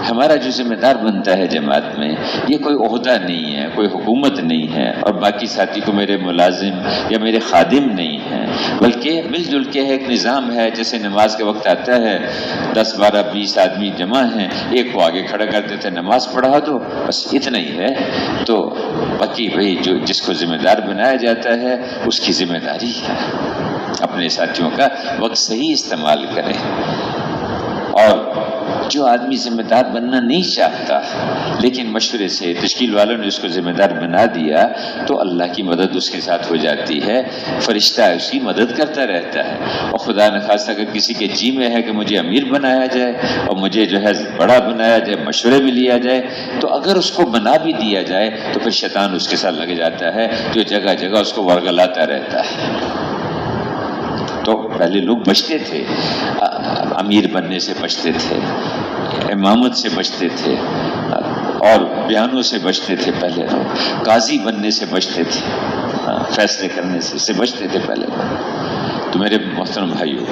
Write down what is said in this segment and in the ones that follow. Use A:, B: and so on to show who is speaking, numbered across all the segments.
A: ہمارا جو ذمہ دار بنتا ہے جماعت میں، یہ کوئی عہدہ نہیں ہے، کوئی حکومت نہیں ہے، اور باقی ساتھی کو میرے ملازم یا میرے خادم نہیں ہیں، بلکہ مل جل کے ایک نظام ہے۔ جیسے نماز کے وقت آتا ہے، 10 12 20 آدمی جمع ہیں، ایک کو آگے کھڑا کر دیتے ہیں، نماز پڑھا دو، بس اتنا ہی ہے۔ تو باقی بھائی جس کو ذمہ دار بنایا جاتا ہے اس کی ذمہ داری ہے اپنے ساتھیوں کا وقت صحیح استعمال کرے۔ اور جو آدمی ذمہ دار بننا نہیں چاہتا لیکن مشورے سے تشکیل والوں نے اس کو ذمہ دار بنا دیا، تو اللہ کی مدد اس کے ساتھ ہو جاتی ہے، فرشتہ اس کی مدد کرتا رہتا ہے۔ اور خدا نخواستہ اگر کسی کے جی میں ہے کہ مجھے امیر بنایا جائے اور مجھے جو ہے بڑا بنایا جائے، مشورے بھی لیا جائے، تو اگر اس کو بنا بھی دیا جائے تو پھر شیطان اس کے ساتھ لگ جاتا ہے، جو جگہ جگہ اس کو ورگلاتا رہتا ہے۔ تو پہلے لوگ بچتے تھے، امیر بننے سے بچتے تھے، امامت سے بچتے تھے، اور بیانوں سے بچتے تھے، پہلے لوگ قاضی بننے سے بچتے تھے، فیصلے کرنے سے بچتے تھے پہلے لوگ۔ تو میرے محترم بھائیو،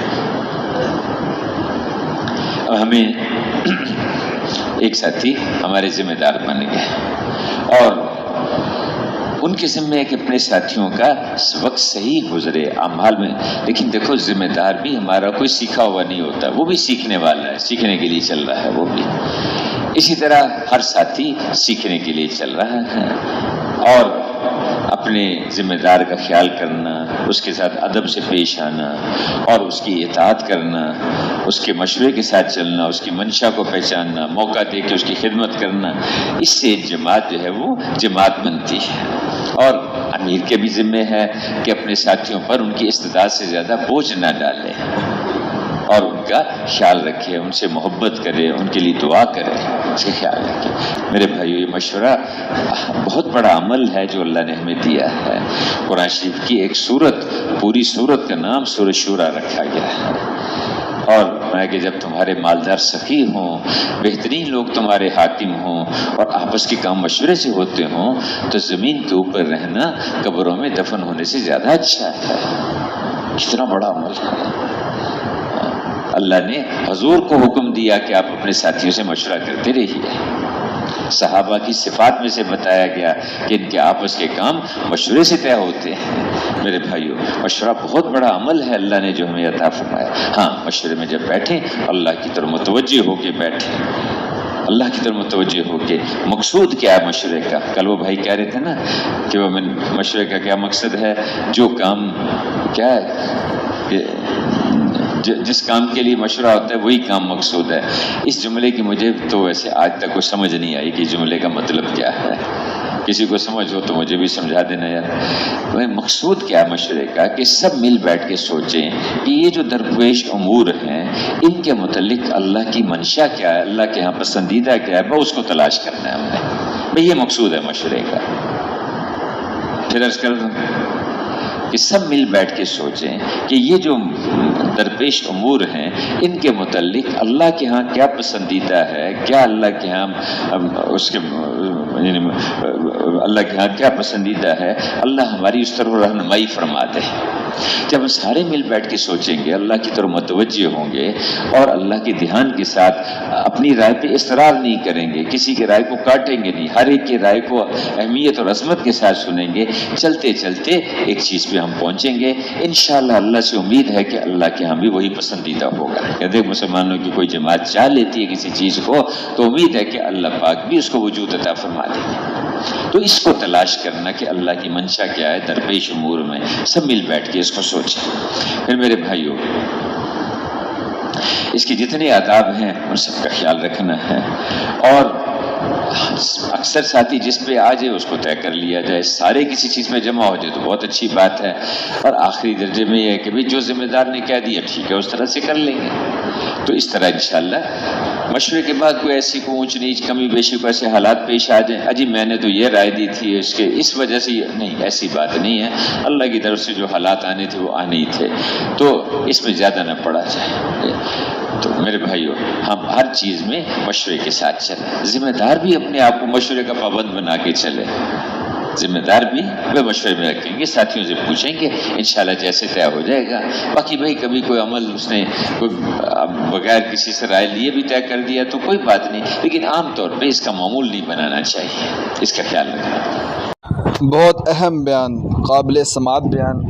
A: اب ہمیں ایک ساتھی ہمارے ذمہ دار بن گئے، اور ان کے ذمہ ہے کہ اپنے ساتھیوں کا وقت صحیح گزرے اعمال میں۔ لیکن دیکھو، ذمہ دار بھی ہمارا کوئی سیکھا ہوا نہیں ہوتا، وہ بھی سیکھنے والا ہے، سیکھنے کے لیے چل رہا ہے وہ بھی۔ اسی طرح ہر ساتھی سیکھنے کے لیے چل رہا ہے، اور اپنے ذمہ دار کا خیال کرنا، اس کے ساتھ ادب سے پیش آنا، اور اس کی اطاعت کرنا، اس کے مشورے کے ساتھ چلنا، اس کی منشا کو پہچاننا، موقع دے کے اس کی خدمت کرنا، اس سے جماعت جو ہے وہ جماعت بنتی ہے۔ اور امیر کے بھی ذمہ ہے کہ اپنے ساتھیوں پر ان کی استطاعت سے زیادہ بوجھ نہ ڈالے، اور ان کا خیال رکھے، ان سے محبت کرے، ان کے لیے دعا کرے، اس کا خیال رکھے۔ میرے بھائیو، یہ مشورہ بہت بڑا عمل ہے جو اللہ نے ہمیں دیا ہے۔ قرآن شریف کی ایک سورت، پوری سورت کا نام سورۃ شورى رکھا گیا ہے، اور کہ جب تمہارے مالدار سخی ہوں، بہترین لوگ تمہارے حاکم ہوں، اور آپس کے کام مشورے سے ہوتے ہوں، تو زمین کے اوپر رہنا قبروں میں دفن ہونے سے زیادہ اچھا ہے۔ کتنا بڑا عمل ہے۔ اللہ نے حضور کو حکم دیا کہ آپ اپنے ساتھیوں سے مشورہ کرتے رہیے۔ صحابہ کی صفات میں سے بتایا گیا کہ ان کے آپس کے کام مشورے سے طے ہوتے ہیں۔ میرے بھائیو، مشورہ بہت بڑا عمل ہے اللہ نے جو ہمیں عطا فرمایا۔ ہاں، مشورے میں جب بیٹھیں اللہ کی طرف متوجہ ہو کے بیٹھیں، اللہ کی طرف متوجہ ہو کے۔ مقصود کیا ہے مشورے کا؟ کل وہ بھائی کہہ رہے تھے نا کہ وہ مشورے کا کیا مقصد ہے؟ جو کام کیا ہے، جس کام کے لیے مشورہ ہوتا ہے وہی کام مقصود ہے۔ اس جملے کی مجھے تو ویسے آج تک کوئی سمجھ نہیں آئی کہ جملے کا مطلب کیا ہے۔ کسی کو سمجھ ہو تو مجھے بھی سمجھا دینا یار۔ مقصود کیا ہے مشورے کا؟ کہ سب مل بیٹھ کے سوچیں کہ یہ جو درپیش امور ہیں ان کے متعلق اللہ کی منشا کیا ہے، اللہ کے ہاں پسندیدہ کیا ہے، بس اس کو تلاش کرنا ہے ہم نے۔ بھئی یہ مقصود ہے مشورے کا۔ پھر عرض کر دوں کہ سب مل بیٹھ کے سوچیں کہ یہ جو درپیش امور ہیں ان کے متعلق اللہ کے ہاں کیا پسندیدہ ہے، کیا اللہ کے ہاں اس کے اللہ کے ہاں کیا پسندیدہ ہے، اللہ ہماری اس طرف رہنمائی فرما دے۔ جب ہم سارے مل بیٹھ کے سوچیں گے، اللہ کی طرف متوجہ ہوں گے، اور اللہ کے دھیان کے ساتھ اپنی رائے پہ اصرار نہیں کریں گے، کسی کی رائے کو کاٹیں گے نہیں، ہر ایک کی رائے کو اہمیت اور عظمت کے ساتھ سنیں گے، چلتے چلتے ایک چیز پہ ہم پہنچیں گے۔ انشاءاللہ اللہ سے امید ہے کہ اللہ کے ہاں بھی وہی پسندیدہ ہوگا۔ کہتے ہیں مسلمانوں کی کوئی جماعت چاہ لیتی ہے کسی چیز کو، تو امید ہے کہ اللہ پاک بھی اس کو وجود عطا فرما دیں گے۔ تو اس کو تلاش کرنا کہ اللہ کی منشا کیا ہے درپیش امور میں، سب مل بیٹھ کے اس کو سوچیں۔ پھر میرے بھائیو، اس کے جتنے آداب ہیں ان سب کا خیال رکھنا ہے، اور اکثر ساتھی جس پہ آ جائے اس کو طے کر لیا جائے، سارے کسی چیز میں جمع ہو جائے تو بہت اچھی بات ہے، اور آخری درجے میں یہ ہے کہ جو ذمہ دار نے کہہ دیا ٹھیک ہے اس طرح سے کر لیں گے۔ تو اس طرح انشاءاللہ مشورے کے بعد کوئی ایسی کو اونچ نیچ کمی بیشی کو ایسے حالات پیش آ جائیں، اجی میں نے تو یہ رائے دی تھی اس وجہ سے نہیں، ایسی بات نہیں ہے۔ اللہ کی طرف سے جو حالات آنے تھے وہ آنے ہی تھے، تو اس میں زیادہ نہ پڑا جائے۔ تو میرے بھائیو، ہم ہر چیز میں مشورے کے ساتھ چلیں، ذمہ دار بھی اپنے آپ کو مشورے کا پابند بنا کے چلے۔ ذمہ دار بھی وہ مشورے میں رکھیں گے، ساتھیوں سے پوچھیں گے، انشاءاللہ جیسے طے ہو جائے گا۔ باقی بھائی کبھی کوئی عمل اس نے بغیر کسی سے رائے لیے بھی طے کر دیا تو کوئی بات نہیں، لیکن عام طور پہ اس کا معمول نہیں بنانا چاہیے، اس کا خیال رکھنا۔
B: بہت اہم بیان، قابل سماعت بیان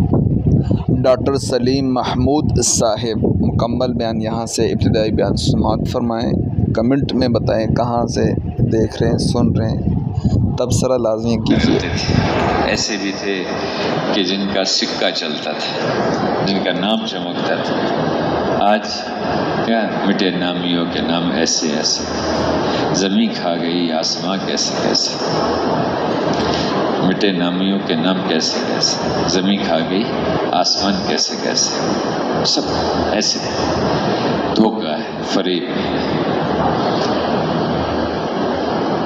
B: ڈاکٹر سلیم محمود صاحب، مکمل بیان یہاں سے ابتدائی بیان سماعت فرمائیں، کمنٹ میں بتائیں کہاں سے دیکھ رہے ہیں، سن رہے ہیں، تبصرہ لازمی کیجیے۔
A: ایسے بھی تھے کہ جن کا سکہ چلتا تھا، جن کا نام چمکتا تھا، آج کیا مٹے نامیوں کے نام ایسے ایسے، زمین کھا گئی آسماں کیسے کیسے، مٹے نامیوں کے نام کیسے کیسے، زمین کھا گئی آسمان کیسے کیسے، سب ایسے دھوکہ ہے، فریب ہے۔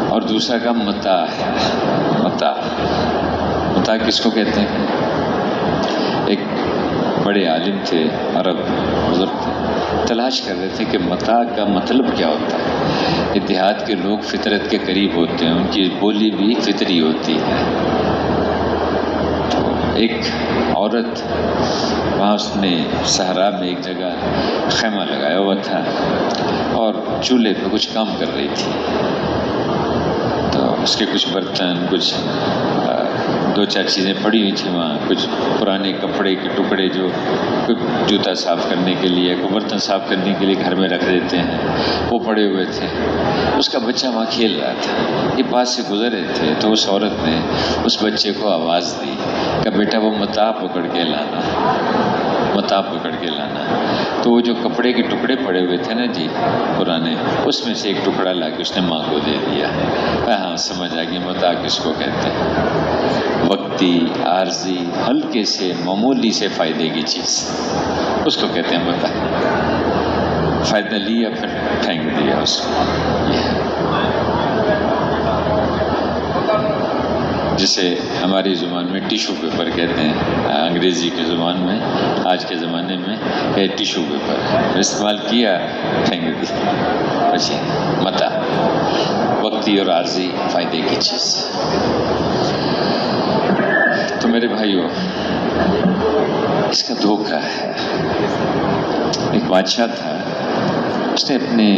A: اور دوسرا کا متاع ہے، متاع کس کو کہتے ہیں؟ ایک بڑے عالم تھے، عرب بزرگ تھے، تلاش کر رہے تھے کہ متاع کا مطلب کیا ہوتا ہے۔ دیہات کے لوگ فطرت کے قریب ہوتے ہیں، ان کی بولی بھی فطری ہوتی ہے۔ تو ایک عورت وہاں، اس نے صحرا میں ایک جگہ خیمہ لگایا ہوا تھا اور چولہے پہ کچھ کام کر رہی تھی، تو اس کے کچھ برتن، کچھ دو چار چیزیں پڑی ہوئی تھیں وہاں، کچھ پرانے کپڑے کے ٹکڑے جو جوتا صاف کرنے کے لیے، کوئی برتن صاف کرنے کے لیے گھر میں رکھ دیتے ہیں، وہ پڑے ہوئے تھے۔ اس کا بچہ وہاں کھیل رہا تھا، یہ پاس سے گزر رہے تھے، تو اس عورت نے اس بچے کو آواز دی کہ بیٹا وہ متاع پکڑ کے لانا، متاع پکڑ کے لانا۔ تو وہ جو کپڑے کے ٹکڑے پڑے ہوئے تھے نا جی پرانے، اس میں سے ایک ٹکڑا لا کے اس نے ماں کو دے دیا۔ ہاں سمجھ آ گئی متاع کس کو کہتے ہیں، وقتی، عارضی، ہلکے سے معمولی سے فائدے کی چیز، اس کو کہتے ہیں متاع۔ فائدہ لیا پھر پھینک دیا اس کو، جسے ہماری زبان میں ٹیشو پیپر کہتے ہیں، انگریزی کی زبان میں آج کے زمانے میں ٹیشو پیپر استعمال کیا، پھینک دیا۔ بچے متاع وقتی اور عارضی فائدے کی چیز۔ تو میرے بھائیو، اس کا دھوکہ ہے۔ ایک بادشاہ تھا، اس نے اپنے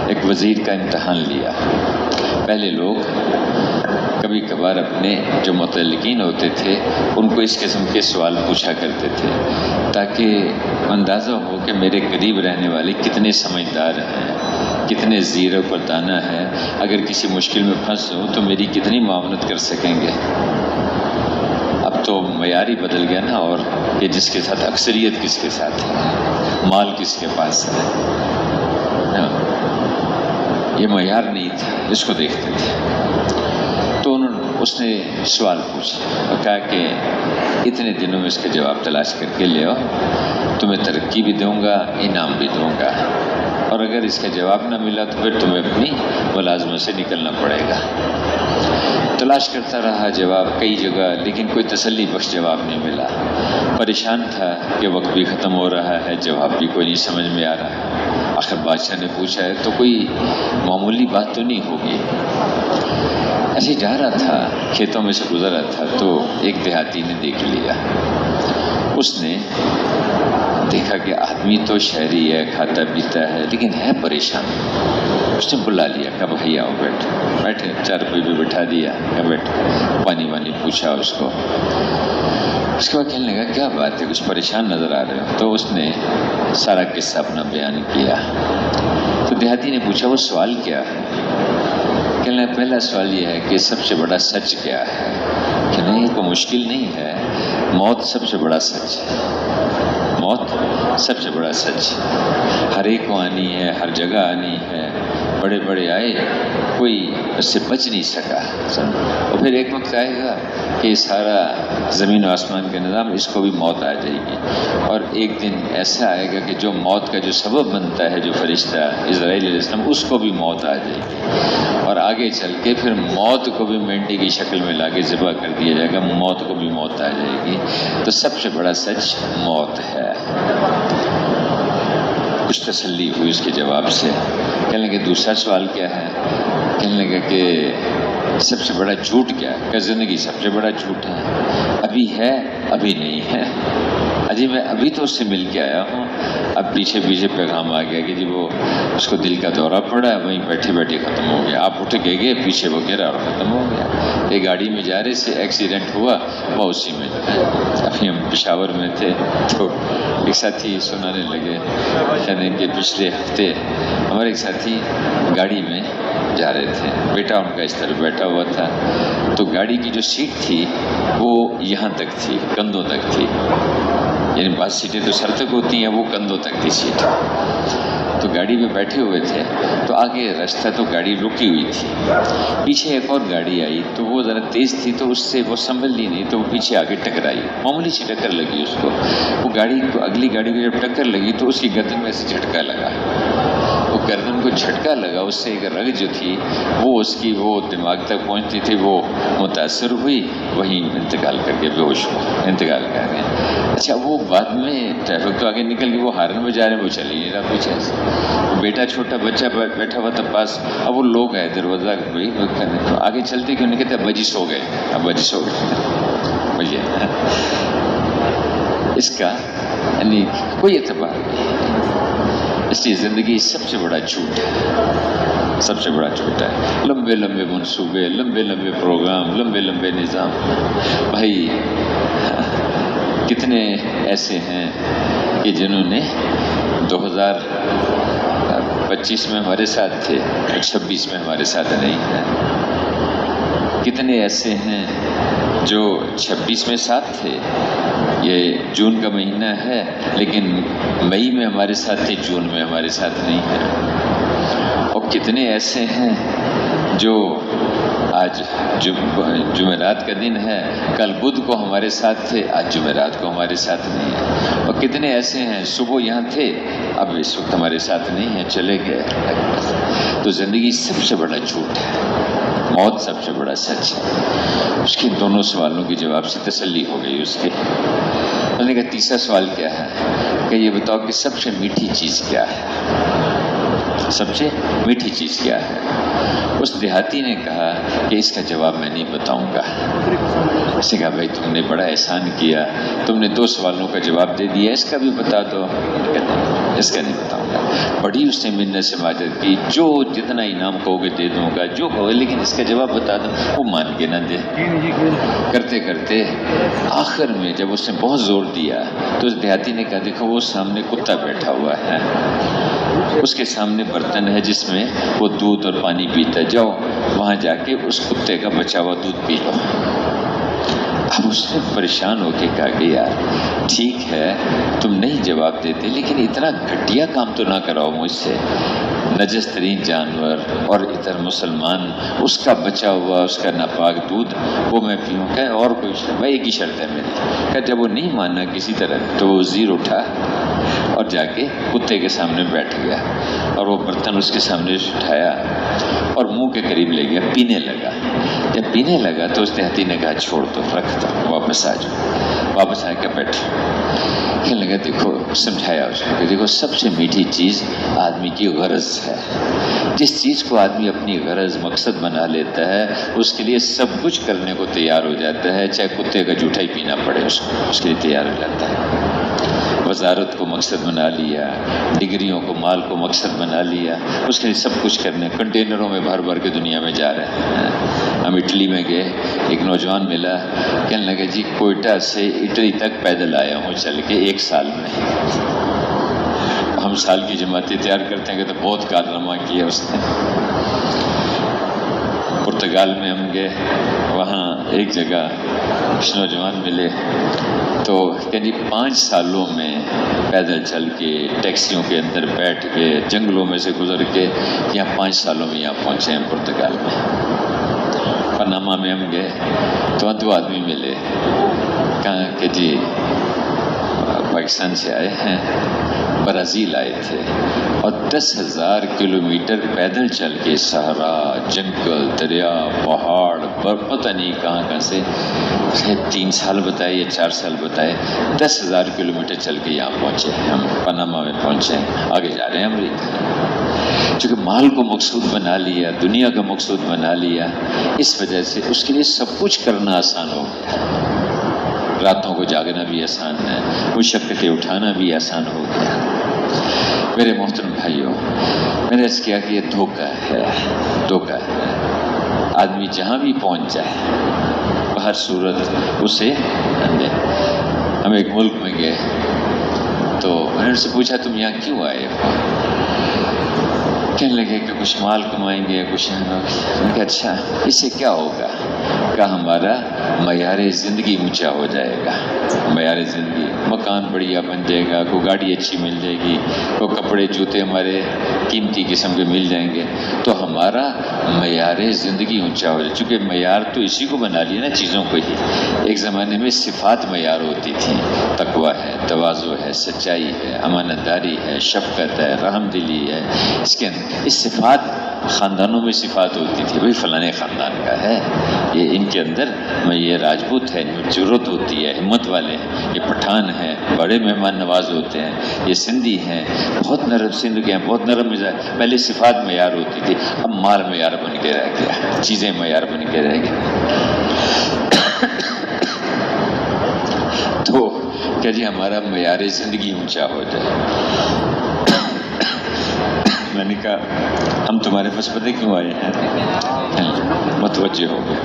A: ایک وزیر کا امتحان لیا۔ پہلے لوگ کبھی کبھار اپنے جو متعلقین ہوتے تھے ان کو اس قسم کے سوال پوچھا کرتے تھے تاکہ اندازہ ہو کہ میرے قریب رہنے والے کتنے سمجھدار ہیں، کتنے زیر و دانہ ہیں، اگر کسی مشکل میں پھنس ہوں تو میری کتنی معاونت کر سکیں گے۔ اب تو معیار ہی بدل گیا نا، اور کہ جس کے ساتھ اکثریت کس کے ساتھ ہے، مال کس کے پاس ہے، یہ معیار نہیں تھا، اس کو دیکھتے تھے۔ تو اس نے سوال پوچھا اور کہا کہ اتنے دنوں میں اس کا جواب تلاش کر کے لے آؤ، تمہیں ترقی بھی دوں گا، انعام بھی دوں گا، اور اگر اس کا جواب نہ ملا تو پھر تمہیں اپنی ملازمت سے نکلنا پڑے گا۔ تلاش کرتا رہا جواب کئی جگہ، لیکن کوئی تسلی بخش جواب نہیں ملا۔ پریشان تھا کہ وقت بھی ختم ہو رہا ہے، جواب بھی کوئی نہیں سمجھ میں آ رہا ہے۔ آخر بادشاہ نے پوچھا ہے تو کوئی معمولی بات تو نہیں ہوگی۔ ایسے جا رہا تھا، کھیتوں میں سے گزر رہا تھا تو ایک دیہاتی نے دیکھ لیا۔ اس نے دیکھا کہ آدمی تو شہری ہے، کھاتا پیتا ہے، لیکن ہے پریشان۔ اس نے بلا لیا کہ بھائی آؤ بیٹھے، چارپائی بھی بٹھا دیا کہ بیٹھ، پانی وانی پوچھا اس کو۔ اس کے بعد کہنے لگا کیا بات ہے، کچھ پریشان نظر آ رہے ہو؟ تو اس نے سارا قصہ اپنا بیان کیا۔ تو دیہاتی نے پوچھا وہ سوال کیا ہے؟ کہنے لگا پہلا سوال یہ ہے کہ سب سے بڑا سچ کیا ہے؟ کہ نہیں، کوئی مشکل نہیں ہے، موت سب سے بڑا سچ ہے، موت سب سے بڑا سچ، ہر ایک کو آنی ہے، ہر جگہ آنی ہے، بڑے بڑے آئے، کوئی اس سے بچ نہیں سکا۔ اور پھر ایک وقت آئے گا کہ سارا زمین و آسمان کا نظام، اس کو بھی موت آ جائے گی، اور ایک دن ایسا آئے گا کہ جو موت کا جو سبب بنتا ہے، جو فرشتہ اسرائیل علیہ السلام، اس کو بھی موت آ جائے گی، اور آگے چل کے پھر موت کو بھی مینڈی کی شکل میں لا کے ذبح کر دیا جائے گا، موت کو بھی موت آ جائے گی۔ تو سب سے بڑا سچ موت ہے۔ کچھ تسلی ہوئی اس کے جواب سے۔ کہنے لگے دوسرا سوال کیا ہے؟ کہنے لگا کہ سب سے بڑا جھوٹ کیا ہے کہ زندگی سب سے بڑا جھوٹ ہے، ابھی ہے ابھی نہیں ہے۔ اجی میں ابھی تو اس سے مل کے آیا ہوں، اب پیچھے پیچھے پیغام آ گیا کہ جی وہ اس کو دل کا دورہ پڑا ہے، وہیں بیٹھے بیٹھے ختم ہو گیا، آپ اٹھ کے گئے پیچھے وہ گرا اور ختم ہو گیا۔ ایک گاڑی میں جا رہے سے ایکسیڈنٹ ہوا، وہ اسی میں ابھی ہم پشاور میں تھے تو ایک ساتھی سنانے لگے یعنی کہ پچھلے ہفتے ہمارے ایک ساتھی گاڑی میں جا رہے تھے، بیٹا ان کا اس طرح بیٹھا ہوا تھا، تو گاڑی کی جو سیٹ تھی وہ یہاں تک تھی، کندھوں تک تھی، یعنی بعض سیٹیں تو سر تک ہوتی ہیں، وہ کندھوں تک تھی سیٹ۔ تو گاڑی میں بیٹھے ہوئے تھے تو آگے راستہ تو گاڑی رکی ہوئی تھی، پیچھے ایک اور گاڑی آئی تو وہ ذرا تیز تھی تو اس سے وہ سنبھل لی نہیں تو وہ پیچھے آگے ٹکرائی، معمولی سی ٹکر لگی اس کو۔ وہ گاڑی کو اگلی گاڑی کو جب ٹکر لگی تو اس کی گردن میں سے جھٹکا لگا، وہ گردن کو جھٹکا لگا، اس سے ایک رگ جو تھی وہ اس کی وہ دماغ تک پہنچتی تھی، وہ متاثر ہوئی، وہیں انتقال کر کے بے ہوش ہو انتقال کر گئے۔ اچھا وہ بعد میں ٹریفک تو آگے نکل گئی، وہ ہارن بجا رہے ہیں، وہ چل ہی نہیں رہا پیچھے سے، بیٹا چھوٹا بچہ بیٹھا ہوا تھا پاس، اب وہ لوگ آئے دروازہ بھائی تو آگے چلتے کیوں نہیں، کہتے ابا جی سو گئے، ابا جی سو گئے بھیا۔ اس کا یعنی کوئی اعتبار نہیں، اس لیے زندگی سب سے بڑا جھوٹ ہے، سب سے بڑا جھوٹ ہے۔ لمبے لمبے منصوبے، لمبے لمبے پروگرام، لمبے لمبے نظام، بھائی کتنے ایسے ہیں کہ جنہوں نے 2025 میں ہمارے ساتھ تھے، 26 میں ہمارے ساتھ نہیں ہیں، کتنے ایسے ہیں جو 26 میں ساتھ تھے، یہ جون کا مہینہ ہے لیکن مئی میں ہمارے ساتھ تھے، جون میں ہمارے ساتھ نہیں ہیں، اور کتنے ایسے ہیں جو آج جمعرات کا دن ہے، کل بدھ کو ہمارے ساتھ تھے، آج جمعرات کو ہمارے ساتھ نہیں ہیں، اور کتنے ایسے ہیں صبح یہاں تھے اب اس وقت ہمارے ساتھ نہیں ہیں، چلے گئے۔ تو زندگی سب سے بڑا جھوٹ ہے، موت سب سے بڑا سچ ہے۔ اس کے دونوں سوالوں کے جواب سے تسلی ہو گئی اس کے۔ میں نے کہا تیسرا سوال کیا ہے کہ یہ بتاؤ کہ سب سے میٹھی چیز کیا ہے، سب سے میٹھی چیز کیا ہے؟ اس دیہاتی نے کہا کہ اس کا جواب میں نہیں بتاؤں گا۔ اس نے کہا بھائی تم نے بڑا احسان کیا، تم نے 2 سوالوں کا جواب دے دیا، اس کا بھی بتا دو۔ اس کا نہیں بتاؤں گا۔ بڑی اس نے منت سے ماجد کی، جو جتنا انعام کہو گے دے دوں گا، جو کہو گے، لیکن اس کا جواب بتا دو۔ وہ مان کے نہ دے، کرتے کرتے آخر میں جب اس نے بہت زور دیا تو اس دیہاتی نے کہا دیکھو وہ سامنے کتا بیٹھا ہوا ہے، اس کے سامنے برتن ہے جس میں وہ دودھ اور پانی پیتا ہے، جاؤ وہاں جا کے اس کتے کا بچا ہوا دودھ پی لو۔ اب اس نے پریشان ہو کے کہا کہ یار ٹھیک ہے تم نہیں جواب دیتے لیکن اتنا گھٹیا کام تو نہ کراؤ مجھ سے، نجس ترین جانور اور ادھر مسلمان، اس کا بچا ہوا اس کا ناپاک دودھ وہ میں پیوں کہ اور کوئی شرط؟ میں ایک ہی شرط ہے میری کہ جب وہ نہیں مانا کسی طرح تو وہ وزیر اٹھا اور جا کے کتے کے سامنے بیٹھ گیا اور وہ برتن اس کے سامنے اٹھایا اور منہ کے قریب لے گیا، پینے لگا۔ جب پینے لگا تو اس دیہاتی نے کہا چھوڑ دو، رکھ دو، واپس آ جاؤ۔ واپس آ کے بیٹھ کہنے لگا دیکھو، سمجھایا اس کو کہ دیکھو سب سے میٹھی چیز آدمی کی غرض ہے، جس چیز کو آدمی اپنی غرض مقصد بنا لیتا ہے اس کے لیے سب کچھ کرنے کو تیار ہو جاتا ہے، چاہے کتے کا جھوٹا ہی پینا پڑے اس کو، اس کے لیے تیار ہو جاتا ہے۔ وزارت کو مقصد بنا لیا، ڈگریوں کو مال کو مقصد بنا لیا، اس کے لیے سب کچھ کرنے، کنٹینروں میں بھر بھر کے دنیا میں جا رہے ہیں۔ ہم اٹلی میں گئے، ایک نوجوان ملا، کہنے لگا جی کوئٹہ سے اٹلی تک پیدل آیا ہوں چل کے 1 سال میں۔ ہم سال کی جماعتیں تیار کرتے ہیں کہ تو بہت کارنامہ کیا اس نے۔ پرتگال میں ہم گئے، وہاں ایک جگہ کچھ نوجوان ملے تو یعنی 5 سالوں میں پیدل چل کے ٹیکسیوں کے اندر بیٹھ کے جنگلوں میں سے گزر کے یہاں 5 سالوں میں یہاں پہنچے ہیں پرتگال میں۔ پاناما میں ہم گئے تو 2 آدمی ملے، کہا کہ جی پاکستان سے آئے ہیں، برازیل آئے تھے اور 10,000 کلومیٹر پیدل چل کے صحرا، جنگل، دریا، پہاڑ، پتہ نہیں کہاں سے 3 سال بتائے یا 4 سال بتائے، 10,000 کلومیٹر چل کے یہاں پہنچے، ہم پاناما میں پہنچے، آگے جا رہے ہیں امریکہ۔ چونکہ مال کو مقصود بنا لیا، دنیا کا مقصود بنا لیا، اس وجہ سے اس کے لیے سب کچھ کرنا آسان ہو گیا۔ راتوں کو جاگنا بھی آسان ہے، مشقتیں اٹھانا بھی آسان ہو گیا۔ میرے محترم بھائیوں، میں نے عرض کیا کہ یہ دھوکہ ہے، دھوکہ ہے۔ آدمی جہاں بھی پہنچ جائے ہر صورت اسے دے۔ ہم ایک ملک میں گئے تو میں نے ان سے پوچھا تم یہاں کیوں آئے ہو؟ کہنے لگے کہ کچھ مال کمائیں گے، کچھ میں نے کہا اچھا اس سے کیا ہوگا؟ کہا ہمارا معیار زندگی اونچا ہو جائے گا، معیار زندگی، مکان بڑھیا بن جائے گا، کوئی گاڑی اچھی مل جائے گی، کوئی کپڑے جوتے ہمارے قیمتی قسم کے مل جائیں گے، تو ہمارا معیار زندگی اونچا ہو جائے۔ چونکہ معیار تو اسی کو بنا لیا نا، چیزوں کو ہی۔ ایک زمانے میں صفات معیار ہوتی تھی، تقویٰ ہے، تواضع ہے، سچائی ہے، امانت داری ہے، شفقت ہے، رحم دلی ہے۔ اس صفات خاندانوں میں صفات ہوتی تھی، بھئی فلانے خاندان کا ہے، یہ ان کے اندر یہ راجپوت ہے، ان میں جرت ہوتی ہے، ہمت والے ہیں، یہ پٹھان ہیں، بڑے مہمان نواز ہوتے ہیں، یہ سندھی ہیں، بہت نرم، سندھ کے ہیں، بہت نرم مزاج۔ پہلے صفات معیار ہوتی تھی، اب مال معیار بن کے رہ گیا، چیزیں معیار بن کے رہ گئی۔ تو کہ جی ہمارا معیار زندگی اونچا ہو جائے۔ میں نے کہا ہم تمہارے پاس پتہ کیوں آئے ہیں؟ متوجہ ہو گئے۔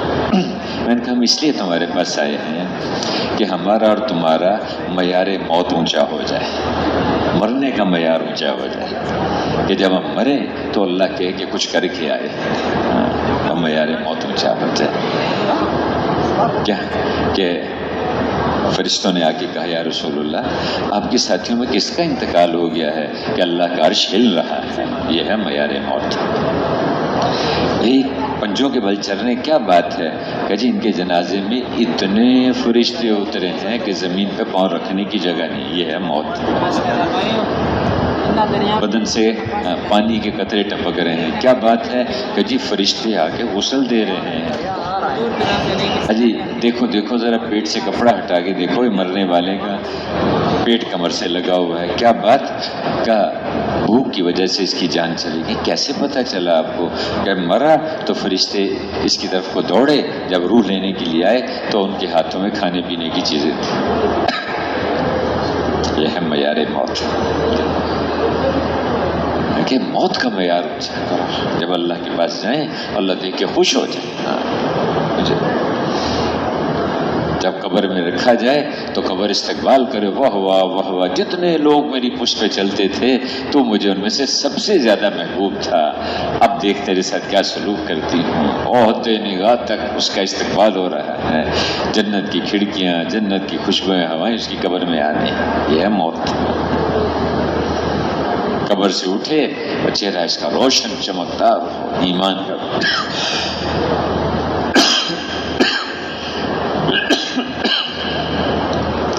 A: میں نے کہا ہم اس لیے تمہارے پاس آئے ہیں کہ ہمارا اور تمہارا معیار موت اونچا ہو جائے، مرنے کا معیار اونچا ہو جائے، کہ جب ہم مریں تو اللہ کہے کہ کچھ کر کے آئے، اور معیار موت اونچا ہو جائے۔ کیا کہ فرشتوں نے آ کے کہا یا رسول اللہ آپ کے ساتھیوں میں کس کا انتقال ہو گیا ہے کہ اللہ کا عرش ہل رہا ہے؟ یہ ہے معیار موت۔ یہی پنجوں کے بل چل رہے ہیں، کیا بات ہے؟ کہ جی ان کے جنازے میں اتنے فرشتے اترے ہیں کہ زمین پہ پاؤں رکھنے کی جگہ نہیں، یہ ہے موت۔ بدن سے پانی کے قطرے ٹپک رہے ہیں، کیا بات ہے؟ کہ جی فرشتے آ کے غسل دے رہے ہیں۔ جی دیکھو دیکھو ذرا پیٹ سے کپڑا ہٹا کے دیکھو، یہ مرنے والے کا پیٹ کمر سے لگا ہوا ہے، کیا بات؟ کا بھوک کی وجہ سے اس کی جان چلی گئی۔ کیسے پتہ چلا آپ کو؟ کہ مرا تو فرشتے اس کی طرف کو دوڑے، جب روح لینے کے لیے آئے تو ان کے ہاتھوں میں کھانے پینے کی چیزیں تھیں۔ یہ ہے معیار موت۔ کہ موت کا معیار اونچا کرو، جب اللہ کے پاس جائیں اللہ دیکھ کے خوش ہو جائے۔ جب قبر میں رکھا جائے تو قبر استقبال کرے، واہ واہ واہ واہ، جتنے لوگ میری پشت پہ چلتے تھے تو مجھے ان میں سے سب سے زیادہ محبوب تھا، اب دیکھ تیرے ساتھ کیا سلوک کرتی ہوں۔ اوہد نگاہ تک اس کا استقبال ہو رہا ہے، جنت کی کھڑکیاں، جنت کی خوشبوئیں، ہوائیں اس کی قبر میں آنے۔ یہ ہے موت۔ قبر سے اٹھے اور چہرہ اس کا روشن چمکدار ہو، ایمان کا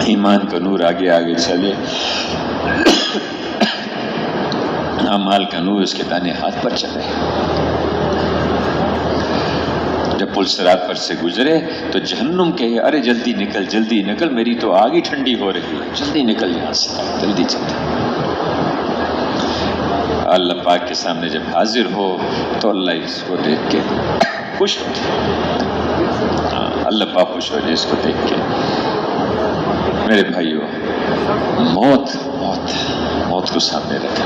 A: ایمان کا نور آگے آگے چلے، اعمال کا نور اس کے دانے ہاتھ پر چلے۔ جب پل صراط پر سے گزرے تو جہنم کہے ارے جلدی نکل، جلدی نکل، میری تو آگ ہی ٹھنڈی ہو رہی ہے، جلدی نکل یہاں سے، جلدی جلدی۔ اللہ پاک کے سامنے جب حاضر ہو تو اللہ اس کو دیکھ کے خوش ہو جائے۔ اللہ پاک خوش ہو جائے اس کو دیکھ کے۔ میرے بھائیوں، موت کو سامنے رکھے۔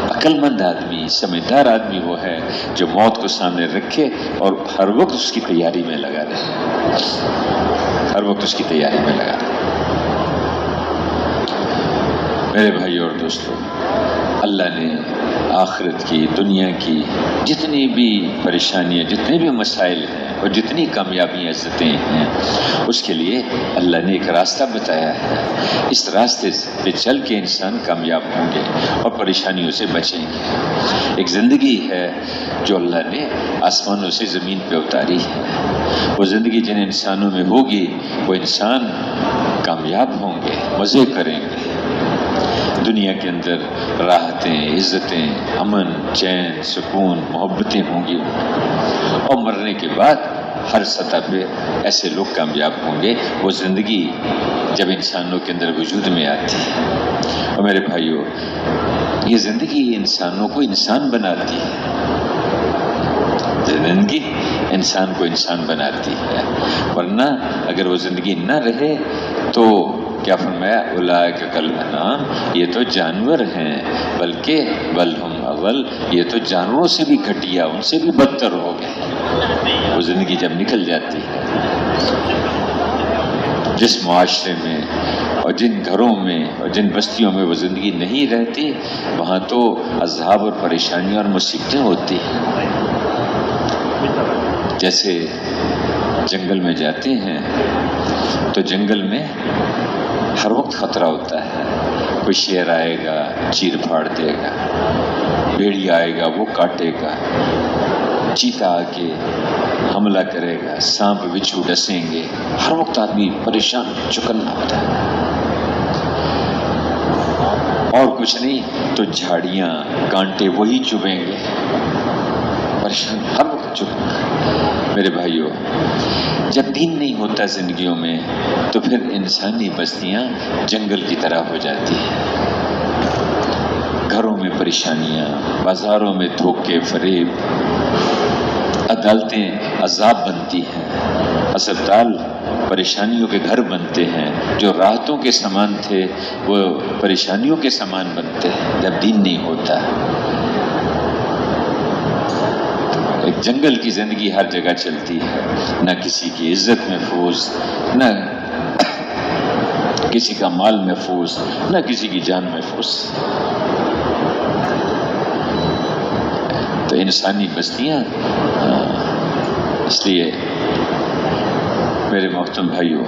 A: عقل مند آدمی، سمجھدار آدمی وہ ہے جو موت کو سامنے رکھے اور ہر وقت اس کی تیاری میں لگا رہے، ہر وقت اس کی تیاری میں لگا رہے۔ میرے بھائیوں اور دوستوں، اللہ نے آخرت کی، دنیا کی جتنی بھی پریشانیاں، جتنے بھی مسائل ہیں اور جتنی کامیابی عزتیں ہیں، اس کے لیے اللہ نے ایک راستہ بتایا ہے۔ اس راستے پہ چل کے انسان کامیاب ہوں گے اور پریشانیوں سے بچیں گے۔ ایک زندگی ہے جو اللہ نے آسمانوں سے زمین پہ اتاری ہے۔ وہ زندگی جن انسانوں میں ہوگی وہ انسان کامیاب ہوں گے، مزے کریں گے۔ دنیا کے اندر راحتیں، عزتیں، امن، چین، سکون، محبتیں ہوں گی، اور مرنے کے بعد ہر سطح پہ ایسے لوگ کامیاب ہوں گے. وہ زندگی جب انسانوں کے اندر وجود میں آتی ہے. اور میرے بھائیوں، یہ زندگی انسانوں کو انسان بناتی ہے. زندگی انسان کو انسان بناتی ہے، ورنہ اگر وہ زندگی نہ رہے تو کیا فرمایا؟ اولئک کالانعام، یہ تو جانور ہیں، بلکہ بل ہم اضل، یہ تو جانوروں سے بھی گھٹیا، ان سے بھی بدتر ہو گئے. وہ زندگی جب نکل جاتی ہے، جس معاشرے میں اور جن گھروں میں اور جن بستیوں میں وہ زندگی نہیں رہتی، وہاں تو عذاب اور پریشانیاں اور مصیبتیں ہوتی ہیں. جیسے جنگل میں جاتے ہیں تو جنگل میں ہر وقت خطرہ ہوتا ہے. کوئی شیر آئے گا چیر پھاڑ دے گا، بھیڑیا آئے گا وہ کاٹے گا، چیتا آ کے حملہ کرے گا، سانپ بچھو ڈسیں گے. ہر وقت آدمی پریشان چکنا ہوتا ہے. اور کچھ نہیں تو جھاڑیاں کانٹے وہی چبھیں گے، پریشان ہر وقت چبھنا. میرے بھائیوں، جب دین نہیں ہوتا زندگیوں میں تو پھر انسانی بستیاں جنگل کی طرح ہو جاتی ہیں. گھروں میں پریشانیاں، بازاروں میں دھوکے فریب، عدالتیں عذاب بنتی ہیں، اسپتال پریشانیوں کے گھر بنتے ہیں. جو راحتوں کے سامان تھے وہ پریشانیوں کے سامان بنتے ہیں جب دین نہیں ہوتا. ایک جنگل کی زندگی ہر جگہ چلتی ہے، نہ کسی کی عزت محفوظ، نہ کسی کا مال محفوظ، نہ کسی کی جان محفوظ. تو انسانی بستیاں، اس لیے میرے محترم بھائیوں،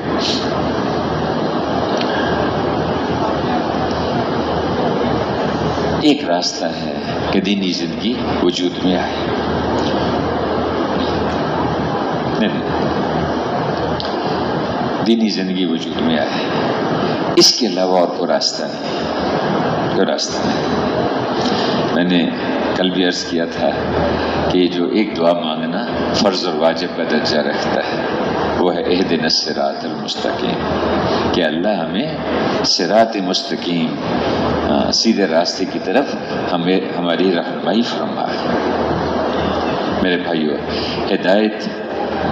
A: ایک راستہ ہے کہ دینی زندگی وجود میں آئے. دینی زندگی وجود میں آئے، اس کے علاوہ اور کوئی راستہ نہیں. کوئی راستہ نہیں. میں نے کل بھی عرض کیا تھا کہ جو ایک دعا مانگنا فرض اور واجب کا درجہ رکھتا ہے، وہ ہے اہدنا الصراط المستقیم، کہ اللہ ہمیں صراط مستقیم، سیدھے راستے کی طرف ہماری رہنمائی فرمائے. میرے بھائیو، ہدایت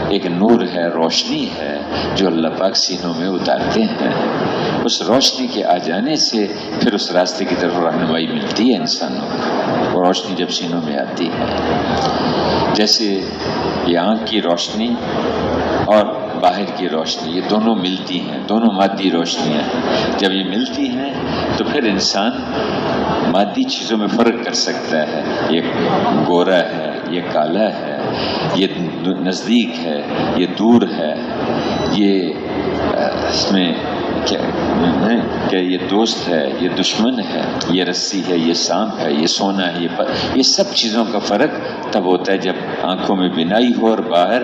A: ایک نور ہے، روشنی ہے جو اللہ پاک سینوں میں اتارتے ہیں. اس روشنی کے آ جانے سے پھر اس راستے کی طرف رہنمائی ملتی ہے انسانوں کو. وہ روشنی جب سینوں میں آتی ہے، جیسے یہ آنکھ کی روشنی اور باہر کی روشنی، یہ دونوں ملتی ہیں، دونوں مادی روشنیاں. جب یہ ملتی ہیں تو پھر انسان مادی چیزوں میں فرق کر سکتا ہے. یہ گورا ہے، یہ کالا ہے، یہ نزدیک ہے، یہ دور ہے، یہ اس میں کہ یہ دوست ہے، یہ دشمن ہے، یہ رسی ہے، یہ سانپ ہے، یہ سونا ہے، یہ سب چیزوں کا فرق تب ہوتا ہے جب آنکھوں میں بینائی ہو اور باہر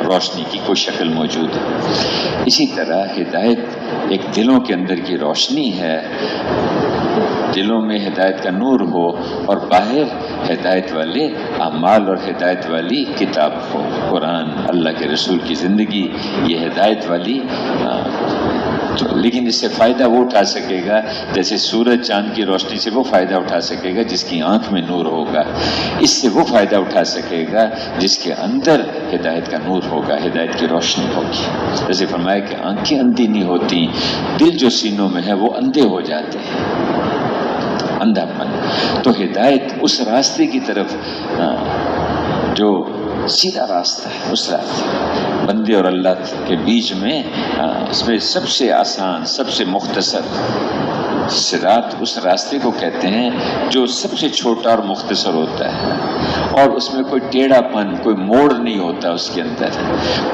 A: روشنی کی کوئی شکل موجود ہے. اسی طرح ہدایت ایک دلوں کے اندر کی روشنی ہے، دلوں میں ہدایت کا نور ہو اور باہر ہدایت والے اعمال اور ہدایت والی کتاب ہو، قرآن، اللہ کے رسول کی زندگی، یہ ہدایت والی. لیکن اس سے فائدہ وہ اٹھا سکے گا جیسے سورج چاند کی روشنی سے وہ فائدہ اٹھا سکے گا جس کی آنکھ میں نور ہوگا. اس سے وہ فائدہ اٹھا سکے گا جس کے اندر ہدایت کا نور ہوگا، ہدایت کی روشنی ہوگی. جیسے فرمایا کہ آنکھیں اندھی نہیں ہوتی، دل جو سینوں میں ہے وہ اندھے ہو جاتے ہیں، اندھا پن. تو ہدایت اس راستے کی طرف جو سیدھا راستہ ہے، اس راستے بندے اور اللہ کے بیچ میں اس میں سب سے آسان، سب سے مختصر صراط اس راستے کو کہتے ہیں جو سب سے چھوٹا اور مختصر ہوتا ہے، اور اس میں کوئی ٹیڑھا پن، کوئی موڑ نہیں ہوتا. اس کے اندر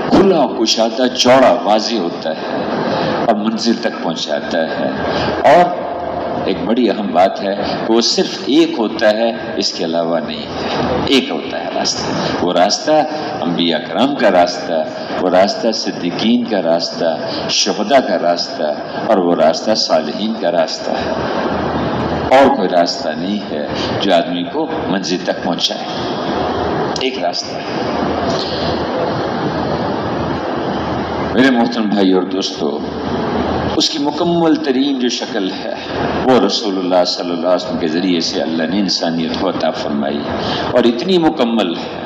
A: کھلا کشادہ چوڑا واضح ہوتا ہے اور منزل تک پہنچاتا ہے. اور ایک بڑی اہم بات ہے کہ وہ صرف ایک ہوتا ہے، اس کے علاوہ نہیں ہے. ایک ہوتا ہے راستہ. وہ راستہ انبیاء کرام کا راستہ، وہ راستہ صدیقین کا راستہ، شہداء کا راستہ، اور وہ راستہ صالحین کا راستہ ہے. اور کوئی راستہ نہیں ہے جو آدمی کو منزل تک پہنچائے. ایک راستہ ہے. میرے محترم بھائی اور دوستو، اس کی مکمل ترین جو شکل ہے وہ رسول اللہ صلی اللہ علیہ وسلم کے ذریعے سے اللہ نے انسانیت کو عطا فرمائی، اور اتنی مکمل ہے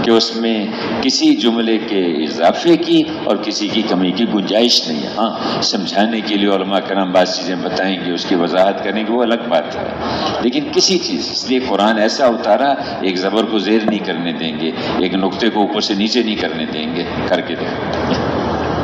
A: کہ اس میں کسی جملے کے اضافے کی اور کسی کی کمی کی گنجائش نہیں ہے۔ ہاں، سمجھانے کے لیے علماء کرام بعض چیزیں بتائیں گے، اس کی وضاحت کریں گے، وہ الگ بات ہے، لیکن کسی چیز، اس لیے قرآن ایسا اتارا، ایک زبر کو زیر نہیں کرنے دیں گے، ایک نقطے کو اوپر سے نیچے نہیں کرنے دیں گے، کر کے دیکھیں،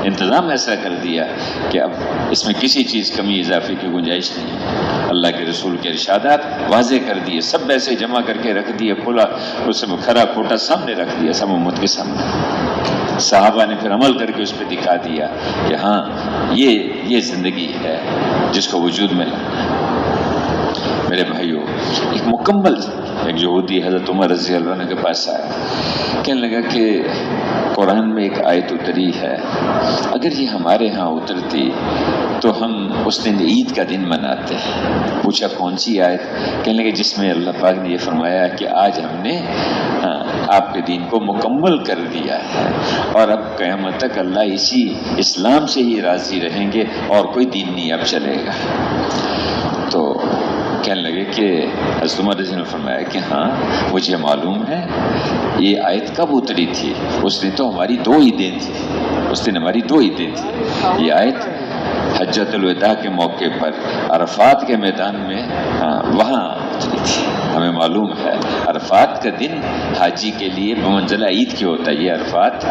A: انتظام ایسا کر دیا کہ اب اس میں کسی چیز کمی اضافے کی گنجائش نہیں ہے۔ اللہ کے رسول کے ارشادات واضح کر دیے، سب ایسے جمع کر کے رکھ دیے، کھلا اس میں کھرا کھوٹا سامنے رکھ دیا، سب امت کے سامنے۔ صحابہ نے پھر عمل کر کے اس پہ دکھا دیا کہ ہاں یہ زندگی ہے جس کو وجود میں لانا ہے۔ میرے بھائیوں، ایک مکمل ایک یہودی حضرت عمر رضی اللہ عنہ کے پاس آیا، کہنے لگا کہ قرآن میں ایک آیت اتری ہے، اگر یہ ہمارے ہاں اترتی تو ہم اس دن عید کا دن مناتے ہیں۔ پوچھا کون سی آیت؟ کہنے لگے جس میں اللہ پاک نے یہ فرمایا کہ آج ہم نے آپ کے دین کو مکمل کر دیا ہے، اور اب قیامت تک اللہ اسی اسلام سے ہی راضی رہیں گے اور کوئی دین نہیں اب چلے گا۔ تو کہنے لگے کہ حضرت عمر رضی اللہ عنہ نے فرمایا کہ ہاں مجھے معلوم ہے یہ آیت کب اتری تھی، اس دن تو ہماری 2 عیدیں تھی، اس دن ہماری 2 عیدیں تھی۔ یہ آیت حجۃ الوداع کے موقع پر عرفات کے میدان میں وہاں اتری تھی۔ ہمیں معلوم ہے عرفات کا دن حاجی کے لیے بمنزلہ عید کے ہوتا ہے۔ یہ عرفات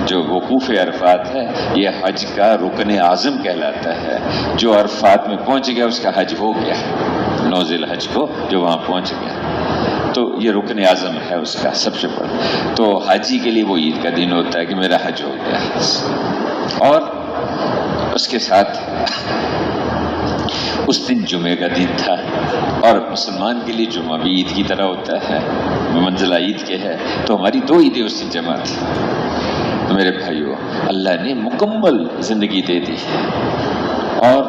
A: جو وقوف عرفات ہے یہ حج کا رکن اعظم کہلاتا ہے۔ جو عرفات میں پہنچ گیا اس کا حج ہو گیا، 9 ذی الحج کو جو وہاں پہنچ گیا تو یہ رکن اعظم ہے اس کا سب سے بڑا۔ تو حاجی کے لیے وہ عید کا دن ہوتا ہے کہ میرا حج ہو گیا، اور اس کے ساتھ اس دن جمعے کا دن تھا، اور مسلمان کے لیے جمعہ بھی عید کی طرح ہوتا ہے، منزلہ عید کے ہے، تو ہماری 2 عیدیں اس دن جمع تھی۔ تو میرے بھائیو، اللہ نے مکمل زندگی دے دی، اور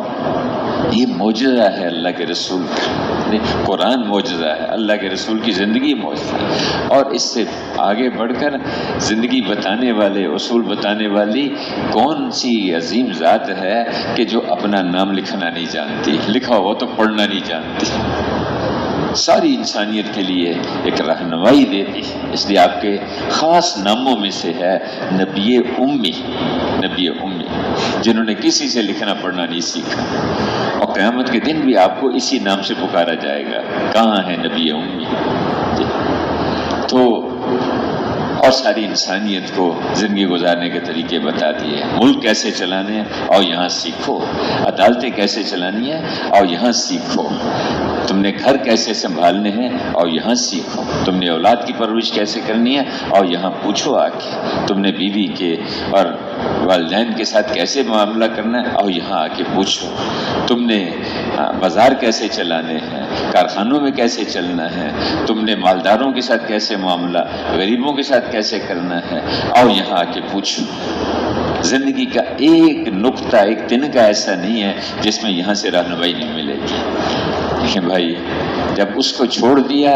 A: یہ معجزہ ہے اللہ کے رسول کا۔ قرآن معجزہ ہے، اللہ کے رسول کی زندگی معجزہ ہے، اور اس سے آگے بڑھ کر زندگی بتانے والے، اصول بتانے والی کون سی عظیم ذات ہے کہ جو اپنا نام لکھنا نہیں جانتی، لکھا ہو تو پڑھنا نہیں جانتی، ساری انسانیت کے لیے ایک رہنمائی دیتی۔ اس لیے آپ کے خاص ناموں میں سے ہے نبی امی، نبی امی، جنہوں نے کسی سے لکھنا پڑھنا نہیں سیکھا، اور قیامت کے دن بھی آپ کو اسی نام سے پکارا جائے گا، کہاں ہے نبی امی؟ تو اور ساری انسانیت کو زندگی گزارنے کے طریقے بتا دیے، ملک کیسے چلانے ہیں اور یہاں سیکھو، عدالتیں کیسے چلانی ہیں اور یہاں سیکھو، تم نے گھر کیسے سنبھالنے ہیں اور یہاں سیکھو، تم نے اولاد کی پرورش کیسے کرنی ہے اور یہاں پوچھو آ کے، تم نے بیوی کے اور والدین کے ساتھ کیسے معاملہ کرنا ہے اور یہاں آ کے پوچھو، تم نے بازار کیسے چلانے ہیں، کارخانوں میں کیسے چلنا ہے، تم نے مالداروں کے ساتھ کیسے معاملہ، غریبوں کے ساتھ کیسے کرنا ہے، اور یہاں آ کے پوچھو۔ زندگی کا ایک نقطہ، ایک دن کا ایسا نہیں ہے جس میں یہاں سے رہنمائی نہیں ملے گی۔ لیکن بھائی جب اس کو چھوڑ دیا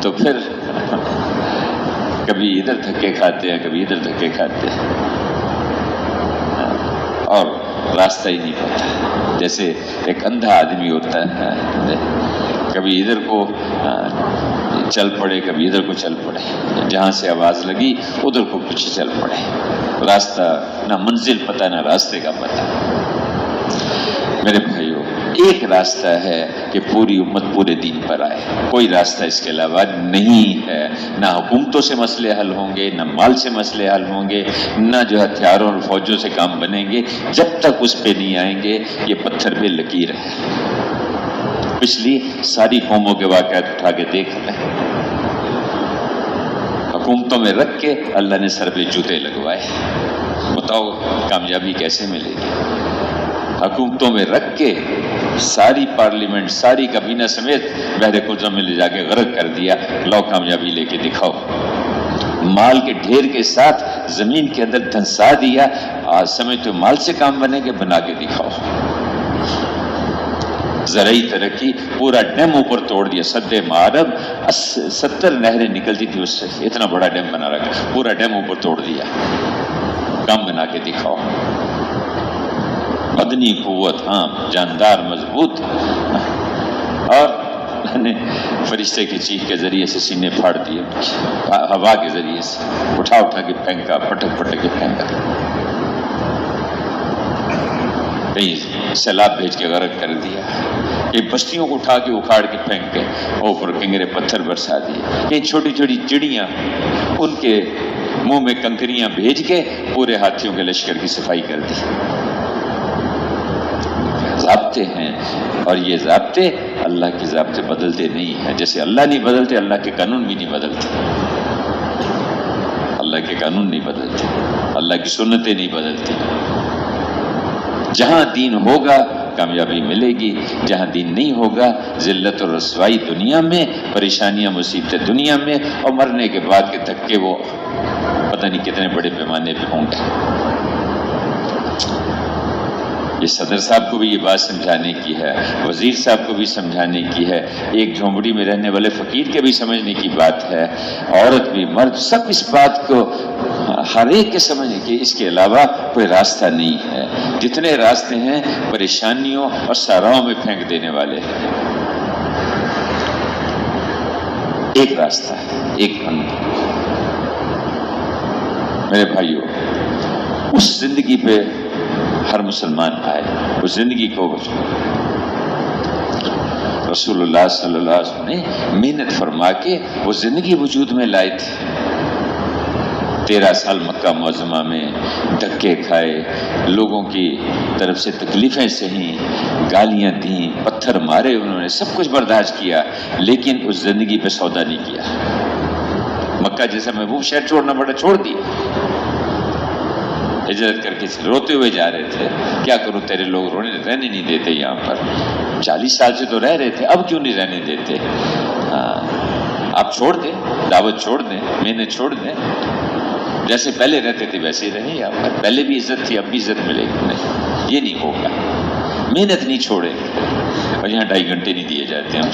A: تو پھر کبھی ادھر دھکے کھاتے ہیں، کبھی ادھر دھکے کھاتے ہیں، اور راستہ ہی نہیں پتا۔ جیسے ایک اندھا آدمی ہوتا ہے، کبھی ادھر کو چل پڑے، کبھی ادھر کو چل پڑے، جہاں سے آواز لگی ادھر کو پیچھے چل پڑے، راستہ نہ منزل پتہ نہ راستے کا پتہ۔ میرے بھائیوں، ایک راستہ ہے کہ پوری امت پورے دین پر آئے، کوئی راستہ اس کے علاوہ نہیں ہے۔ نہ حکومتوں سے مسئلے حل ہوں گے، نہ مال سے مسئلے حل ہوں گے، نہ جو ہتھیاروں اور فوجوں سے کام بنیں گے، جب تک اس پہ نہیں آئیں گے۔ یہ پتھر پہ لکیر ہے، پچھلی ساری قوموں کے واقعات اٹھا کے دیکھ لیں، حکومتوں میں رکھ کے اللہ نے سر پہ جوتے لگوائے، بتاؤ کامیابی کیسے ملے گی؟ حکومتوں میں رکھ کے ساری پارلیمنٹ، ساری کابینہ سمیت بحر قلزم میں لے جا کے غرق کر دیا، لو کامیابی لے کے دکھاؤ۔ مال کے ڈھیر کے ساتھ زمین کے اندر دھنسا دیا، آج سمجھتے مال سے کام بنے گے، بنا کے دکھاؤ۔ زرعی ترقی، پورا ڈیم اوپر توڑ دیا، سد معرب، 70 نہریں نکلتی تھی اس سے، اتنا بڑا ڈیم بنا رکھا، پورا ڈیم اوپر توڑ دیا، کام بنا کے دکھاؤ۔ بدنی قوت، ہاں جاندار مضبوط، اور نے فرشتے کی چیخ کے ذریعے سے سینے پھاڑ دیے، ہوا کے ذریعے سے اٹھا اٹھا کے پھینکا، پٹک پٹک کے پھینکا، کہیں سیلاب بھیج کے غرق کر دیا، کہیں بستیوں کو اٹھا کے اکھاڑ کے پھینک کے اوپر کنگرے پتھر برسا دیے، کہیں چھوٹی چھوٹی چڑیاں ان کے منہ میں کنکریاں بھیج کے پورے ہاتھیوں کے لشکر کی صفائی کر دی۔ ضابطے ہیں، اور یہ ضابطے اللہ کے ضابطے بدلتے نہیں ہیں، جیسے اللہ نہیں بدلتے، اللہ کے قانون بھی نہیں بدلتے، اللہ کے قانون نہیں بدلتے، اللہ کی سنتیں نہیں بدلتی۔ جہاں دین ہوگا کامیابی ملے گی، جہاں دین نہیں ہوگا ذلت اور رسوائی دنیا میں، پریشانیاں مصیبتیں دنیا میں، اور مرنے کے بعد کے دھکے وہ پتہ نہیں کتنے بڑے پیمانے پہ ہوں گے۔ یہ صدر صاحب کو بھی یہ بات سمجھانے کی ہے، وزیر صاحب کو بھی سمجھانے کی ہے، ایک جھونپڑی میں رہنے والے فقیر کے بھی سمجھنے کی بات ہے، عورت بھی مرد سب اس بات کو ہر ایک کے سمجھنے کی، اس کے علاوہ کوئی راستہ نہیں ہے۔ جتنے راستے ہیں پریشانیوں اور صحراؤں میں پھینک دینے والے ہیں، ایک راستہ ہے، ایک بندہ۔ میرے بھائیوں، اس زندگی پہ ہر مسلمان آئے، اس زندگی کو رسول اللہ صلی اللہ علیہ وسلم نے محنت فرما کے وہ زندگی وجود میں لائے تھے۔ 13 سال مکہ معظمہ میں دھکے کھائے، لوگوں کی طرف سے تکلیفیں سہیں، گالیاں دیں، پتھر مارے، انہوں نے سب کچھ برداشت کیا، لیکن اس زندگی پہ سودا نہیں کیا۔ مکہ جیسا محبوب شہر چھوڑنا پڑا، چھوڑ دیا، ہجرت کر کے روتے ہوئے جا رہے تھے، کیا کروں تیرے لوگ رہنے نہیں دیتے یہاں پر، 40 سال سے تو رہ رہے تھے، اب کیوں نہیں رہنے دیتے؟ آپ چھوڑ دیں، دعوت چھوڑ دیں، محنت چھوڑ دیں، جیسے پہلے رہتے تھے ویسے ہی رہیں یہاں پر، پہلے بھی عزت تھی اب بھی عزت ملے گی، نہیں یہ نہیں ہوگا، محنت نہیں چھوڑیں گے۔ اور یہاں 2.5 گھنٹے نہیں دیے جاتے ہم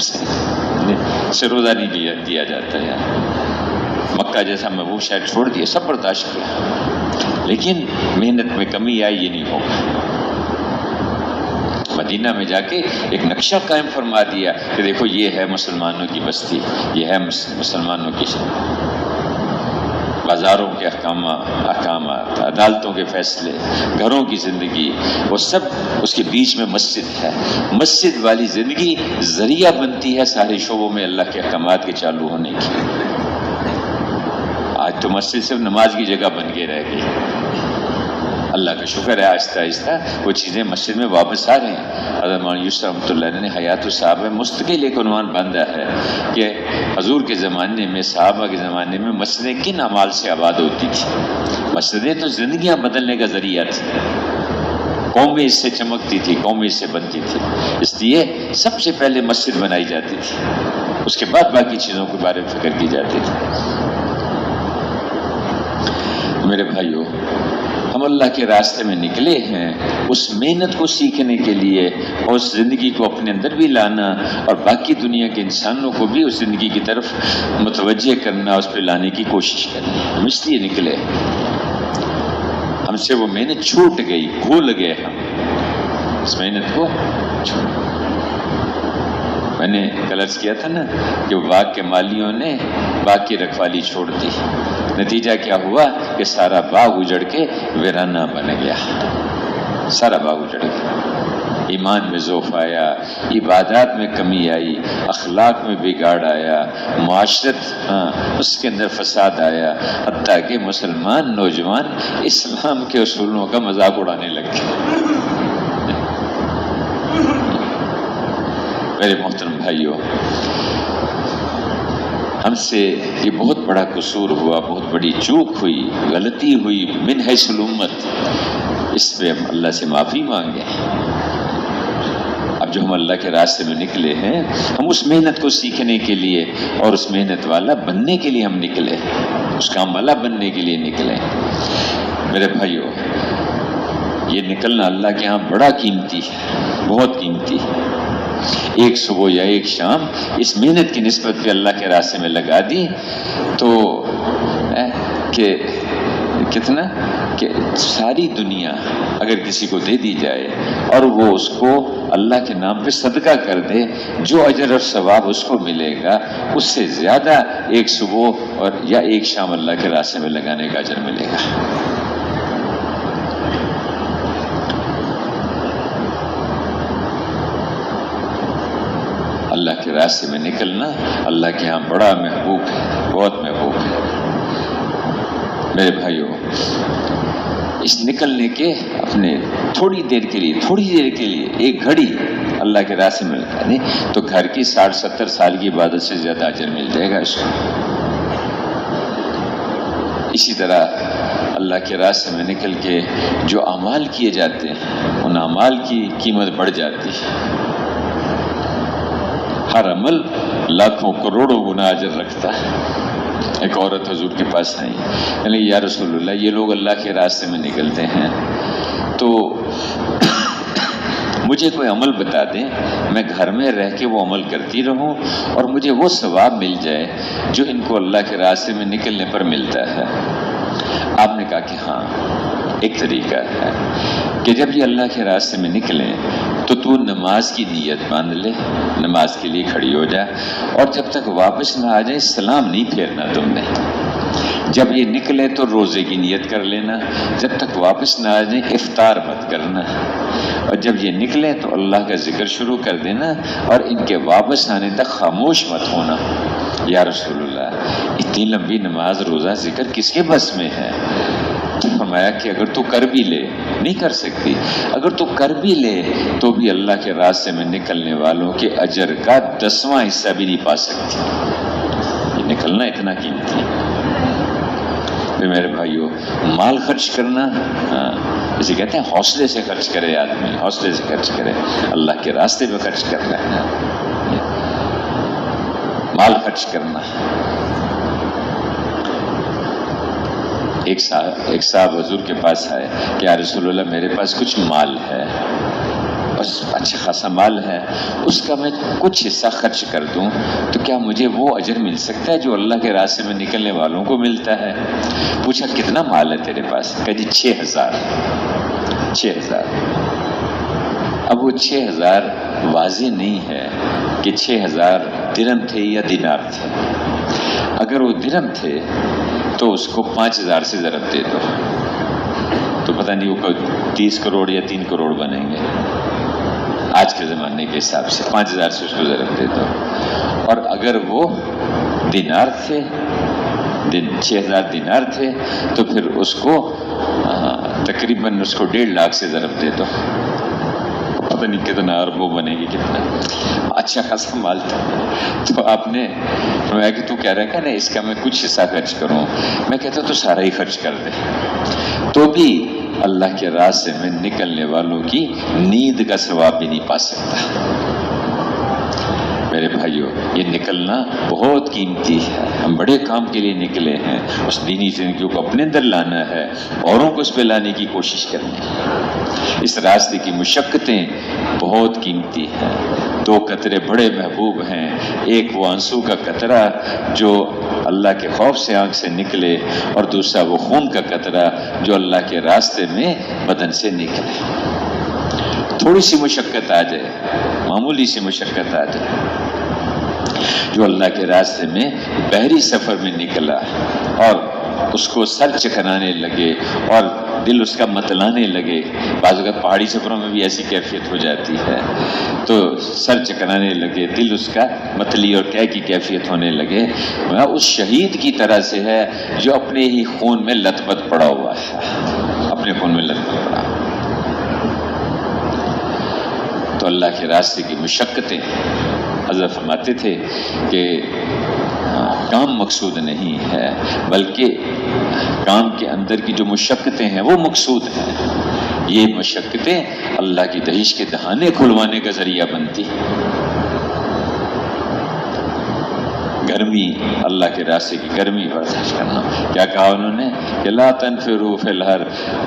A: سے روزہ نہیں دیا جاتا یہاں۔ مکہ جیسا محبوب شہر چھوڑ دیا، سب برداشت کیا، لیکن محنت میں کمی آئی، یہ نہیں ہوگا۔ مدینہ میں جا کے ایک نقشہ قائم فرما دیا کہ دیکھو یہ ہے مسلمانوں کی بستی، یہ ہے مسلمانوں کی بازاروں کے احکامات، عدالتوں کے فیصلے، گھروں کی زندگی، وہ سب اس کے بیچ میں مسجد ہے۔ مسجد والی زندگی ذریعہ بنتی ہے سارے شعبوں میں اللہ کے احکامات کے چالو ہونے کی۔ آج تو مسجد صرف نماز کی جگہ بن کے رہ گئی۔ اللہ کا شکر ہے آہستہ آہستہ وہ چیزیں مسجد میں واپس آ رہے ہیں۔ حضرت مولانا یوسف رحمۃ اللہ علیہ نے حیات الصحابہ میں مستقل ایک عنوان باندھا ہے کہ حضور کے زمانے میں، صحابہ کے زمانے میں مسجدیں کن اعمال سے آباد ہوتی تھی۔ مسجدیں تو زندگیاں بدلنے کا ذریعہ تھی، قومیں اس سے چمکتی تھی، قومیں اس سے بنتی تھی، اس لیے سب سے پہلے مسجد بنائی جاتی تھی، اس کے بعد باقی چیزوں کے بارے میں فکر کی جاتی تھی۔ میرے بھائیوں، ہم اللہ کے راستے میں نکلے ہیں اس محنت کو سیکھنے کے لیے، اور اس زندگی کو اپنے اندر بھی لانا، اور باقی دنیا کے انسانوں کو بھی اس زندگی کی طرف متوجہ کرنا، اس پہ لانے کی کوشش کرنی۔ ہم اس لیے نکلے، ہم سے وہ محنت چھوٹ گئی، بھول گئے ہم اس محنت کو چھوٹ۔ میں نے کل عرض کیا تھا نا کہ باغ کے مالیوں نے باغ کی رکھوالی چھوڑ دی، نتیجہ کیا ہوا کہ سارا باغ اجڑ کے ویرانہ بن گیا، سارا باغ اجڑ گیا۔ ایمان میں ضعف آیا، عبادات میں کمی آئی، اخلاق میں بگاڑ آیا، معاشرت اس کے اندر فساد آیا، حتیٰ کہ مسلمان نوجوان اسلام کے اصولوں کا مذاق اڑانے لگ گئے۔ میرے محترم بھائیوں، ہم سے یہ بہت بڑا قصور ہوا، بہت بڑی چوک ہوئی، غلطی ہوئی من حیث الامت، اس پہ ہم اللہ سے معافی مانگیں۔ اب جو ہم اللہ کے راستے میں نکلے ہیں، ہم اس محنت کو سیکھنے کے لیے اور اس محنت والا بننے کے لیے ہم نکلے، اس کام والا بننے کے لیے نکلے۔ میرے بھائیوں، یہ نکلنا اللہ کے ہاں بڑا قیمتی ہے، بہت قیمتی ہے۔ ایک صبح یا ایک شام اس محنت کی نسبت پہ اللہ کے راستے میں لگا دی تو کہ کتنا کہ ساری دنیا اگر کسی کو دے دی جائے اور وہ اس کو اللہ کے نام پہ صدقہ کر دے، جو اجر اور ثواب اس کو ملے گا اس سے زیادہ ایک صبح اور یا ایک شام اللہ کے راستے میں لگانے کا اجر ملے گا۔ اللہ کے راستے میں نکلنا اللہ کے ہاں بڑا محبوب ہے، بہت محبوب ہے۔ میرے بھائیوں، اس نکلنے کے اپنے تھوڑی دیر کے لیے ایک گھڑی اللہ کے راستے میں لگا دیں تو گھر کی 60-70 سال کی عبادت سے زیادہ اجر مل جائے گا اس کو۔ اسی طرح اللہ کے راستے میں نکل کے جو اعمال کیے جاتے ہیں ان اعمال کی قیمت بڑھ جاتی ہے۔ ہر عمل لاکھوں کروڑوں گنا اجر رکھتا ہے۔ ایک عورت حضور کے پاس آئی، یعنی یا رسول اللہ، یہ لوگ اللہ کے راستے میں نکلتے ہیں تو مجھے کوئی عمل بتا دیں، میں گھر میں رہ کے وہ عمل کرتی رہوں اور مجھے وہ ثواب مل جائے جو ان کو اللہ کے راستے میں نکلنے پر ملتا ہے۔ آپ نے کہا کہ ہاں، ایک طریقہ ہے کہ جب یہ اللہ کے راستے میں نکلیں تو نماز کی نیت باندھ لے، نماز کے لیے کھڑی ہو جائے، اور جب تک واپس نہ آ جائے سلام نہیں پھیرنا تم نے۔ جب یہ نکلے تو روزے کی نیت کر لینا، جب تک واپس نہ آ جائیں افطار مت کرنا، اور جب یہ نکلے تو اللہ کا ذکر شروع کر دینا اور ان کے واپس آنے تک خاموش مت ہونا۔ یا رسول اللہ، اتنی لمبی نماز، روزہ، ذکر کس کے بس میں ہے؟ تو فرمایا کہ اگر تو کر بھی لے، نہیں کر سکتی، اگر تو کر بھی لے تو بھی اللہ کے راستے میں نکلنے والوں کے اجر کا 10واں حصہ بھی نہیں پا سکتی۔ یہ نکلنا اتنا قیمتی ہے۔ میرے بھائیوں، مال خرچ کرنا، اسے کہتے ہیں حوصلے سے خرچ کرے آدمی، حوصلے سے خرچ کرے، اللہ کے راستے میں خرچ کرنا ہے، مال خرچ کرنا۔ ایک صاحب حضور کے پاس آئے کہ یا رسول اللہ، میرے پاس کچھ مال ہے، بس اچھا خاصا مال ہے، اس کا میں کچھ حصہ خرچ کر دوں تو کیا مجھے وہ اجر مل سکتا ہے جو اللہ کے راستے میں نکلنے والوں کو ملتا ہے؟ پوچھا کتنا مال ہے تیرے پاس؟ کہا جی 6000۔ اب وہ 6000 واضح نہیں ہے کہ 6000 درہم تھے یا دینار تھے۔ اگر وہ درہم تھے تو اس کو 5000 سے ضرب دے دو تو پتہ نہیں وہ 30 کروڑ یا 3 کروڑ بنیں گے آج کے زمانے کے حساب سے۔ 5000 سے اس کو ضرب دے دو، اور اگر وہ دینار تھے، 6000 دینار تھے تو پھر اس کو تقریباً اس کو 1.5 لاکھ سے ضرب دے دو، پتہ نہیں کتنا اربوں بنے گی، کتنا اچھا خاصا مال تھا۔ تو آپ نے فرمایا کہ تو کہہ رہا ہے کہ نا اس کا میں کچھ حصہ خرچ کروں، میں کہتا تو سارا ہی خرچ کر دے، تو بھی اللہ کے راستے میں نکلنے والوں کی نیند کا ثواب بھی نہیں پا سکتا۔ میرے بھائیوں، یہ نکلنا بہت قیمتی ہے۔ ہم بڑے کام کے لیے نکلے ہیں، اس دینی زندگی کو اپنے اندر لانا ہے، اوروں کو اس پہ لانے کی کوشش کرنی ہے۔ اس راستے کی مشقتیں بہت قیمتی ہیں۔ 2 قطرے بڑے محبوب ہیں، ایک وہ آنسو کا قطرہ جو اللہ کے خوف سے آنکھ سے نکلے، اور دوسرا وہ خون کا قطرہ جو اللہ کے راستے میں بدن سے نکلے۔ تھوڑی سی مشقت آ جائے، معمولی سی مشقت آ جائے، جو اللہ کے راستے میں بحری سفر میں نکلا اور اس کو سر چکرانے لگے اور دل اس کا متلانے لگے، بعض اوقات پہاڑی سفروں میں بھی ایسی کیفیت ہو جاتی ہے، تو سر چکرانے لگے، دل اس کا متلی اور قے کی کیفیت ہونے لگے، اس شہید کی طرح سے ہے جو اپنے ہی خون میں لت پت پڑا ہوا ہے، اپنے خون میں لت پت پڑا۔ تو اللہ کے راستے کی مشقتیں، حضرت فرماتے تھے کہ کام مقصود نہیں ہے بلکہ کام کے اندر کی جو مشقتیں ہیں وہ مقصود ہیں۔ یہ مشقتیں اللہ کی دہش کے دہانے کھلوانے کا ذریعہ بنتی۔ گرمی، اللہ کے راستے کی گرمی برداشت کرنا۔ کیا کہا انہوں نے کہ لا تنفروا فی الحر،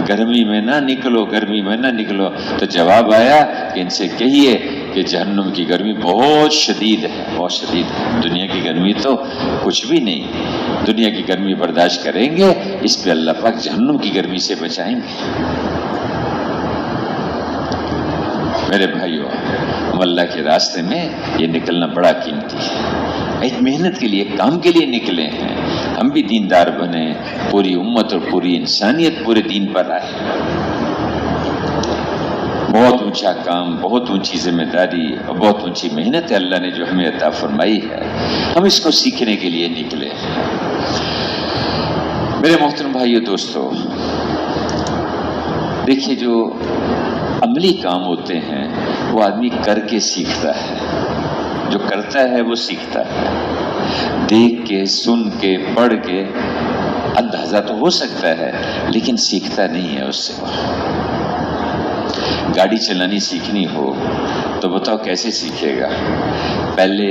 A: گرمی میں نہ نکلو، گرمی میں نہ نکلو۔ تو جواب آیا کہ ان سے کہیے کہ جہنم کی گرمی بہت شدید ہے، بہت شدید ہے۔ دنیا کی گرمی تو کچھ بھی نہیں، دنیا کی گرمی برداشت کریں گے، اس پہ اللہ پاک جہنم کی گرمی سے بچائیں گے۔ میرے بھائیو، ہم اللہ کے راستے میں یہ نکلنا بڑا قیمتی ہے، ایک محنت کے لیے، ایک کام کے لیے نکلے ہیں۔ ہم بھی دیندار بنے، پوری امت اور پوری انسانیت پورے دین پر آئے۔ بہت اونچا کام، بہت اونچی ذمہ داری اور بہت اونچی محنت ہے اللہ نے جو ہمیں عطا فرمائی ہے، ہم اس کو سیکھنے کے لیے نکلے ہیں۔ میرے محترم بھائیو دوستو، دیکھیے جو عملی کام ہوتے ہیں وہ آدمی کر کے سیکھتا ہے، جو کرتا ہے وہ سیکھتا ہے۔ دیکھ کے، سن کے، پڑھ کے اندازہ تو ہو سکتا ہے لیکن سیکھتا نہیں ہے اس سے۔ گاڑی چلانی سیکھنی ہو تو بتاؤ کیسے سیکھے گا؟ پہلے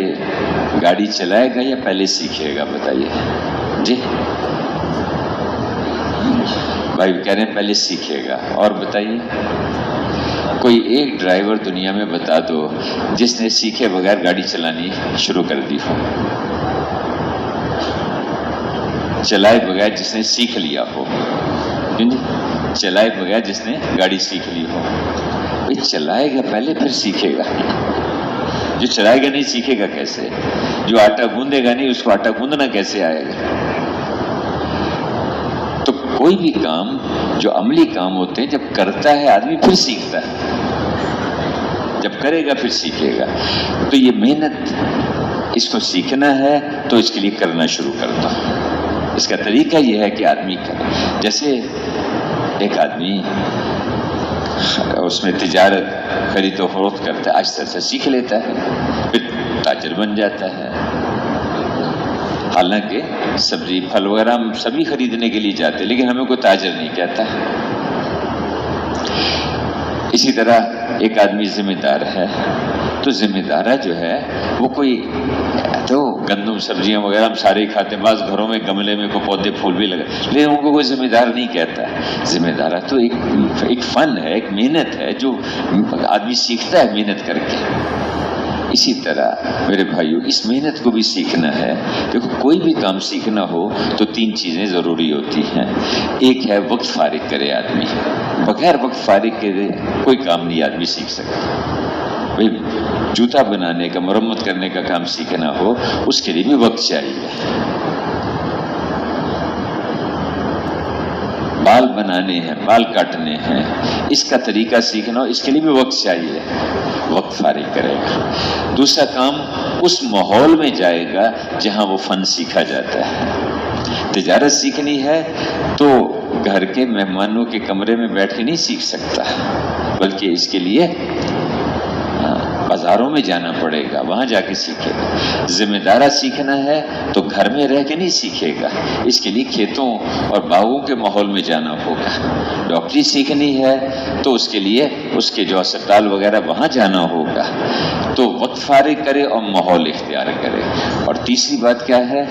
A: گاڑی چلائے گا یا پہلے سیکھے گا؟ بتائیے جی۔ بھائی کہہ رہے ہیں پہلے سیکھے گا۔ اور بتائیے کوئی ایک ڈرائیور دنیا میں بتا دو جس نے سیکھے بغیر گاڑی چلانی شروع کر دی ہو، چلائے بغیر جس نے سیکھ لیا ہو، چلائے بغیر جس نے گاڑی سیکھ لی ہو۔ بھائی چلائے گا پہلے پھر سیکھے گا، جو چلائے گا نہیں سیکھے گا کیسے؟ جو آٹا گوندے گا نہیں اس کو آٹا گوندنا کیسے آئے گا؟ تو کوئی بھی کام جو عملی کام ہوتے ہیں جب کرتا ہے آدمی پھر سیکھتا ہے، جب کرے گا پھر سیکھے گا۔ تو یہ محنت، اس کو سیکھنا ہے تو اس کے لیے کرنا شروع کرتا ہوں۔ اس کا طریقہ یہ ہے کہ آدمی کرے، جیسے ایک آدمی اس میں تجارت خرید و فروخت کرتا ہے، آہستہ آہستہ سیکھ لیتا ہے، پھر تاجر بن جاتا ہے۔ حالانکہ سبزی پھل وغیرہ ہم سبھی خریدنے کے لیے جاتے ہیں لیکن ہمیں کوئی تاجر نہیں کہتا۔ اسی طرح ایک آدمی ذمہ دار ہے تو ذمہ دارہ جو ہے وہ کوئی تو گندم سبزیاں وغیرہ ہم سارے ہی کھاتے ہیں، بعض گھروں میں گملے میں کوئی پودے پھول بھی لگے لیکن ان کو کوئی ذمہ دار نہیں کہتا ہے۔ ذمہ دارہ تو ایک فن ہے، ایک محنت ہے جو آدمی سیکھتا ہے محنت کر کے۔ اسی طرح میرے بھائیو اس محنت کو بھی سیکھنا ہے۔ دیکھو کوئی بھی کام سیکھنا ہو تو تین چیزیں ضروری ہوتی ہیں۔ ایک ہے وقت فارغ کرے آدمی، بغیر وقت فارغ کے کوئی کام نہیں آدمی سیکھ سکتا۔ بھائی جوتا بنانے کا، مرمت کرنے کا کام سیکھنا ہو اس کے لیے بھی وقت چاہیے۔ بال بنانے ہیں، بال کاٹنے ہیں، اس کا طریقہ سیکھنا ہو اس کے لیے بھی وقت چاہیے، وقت فارغ کرے گا۔ دوسرا کام اس ماحول میں جائے گا جہاں وہ فن سیکھا جاتا ہے۔ تجارت سیکھنی ہے تو گھر کے مہمانوں کے کمرے میں بیٹھ کے نہیں سیکھ سکتا، بلکہ اس کے لیے بازاروں میں جانا پڑے گا، وہاں جا کے سیکھے گا۔ ذمہ دارہ سیکھنا ہے تو گھر میں رہ کے نہیں سیکھے گا، اس کے لیے کھیتوں اور باغوں کے ماحول میں جانا ہوگا۔ ڈاکٹری سیکھنی ہے تو اس کے لیے اس کے جو اسپتال وغیرہ وہاں جانا ہوگا۔ تو وقت فارغ کرے اور ماحول اختیار کرے۔ اور تیسری بات کیا ہے؟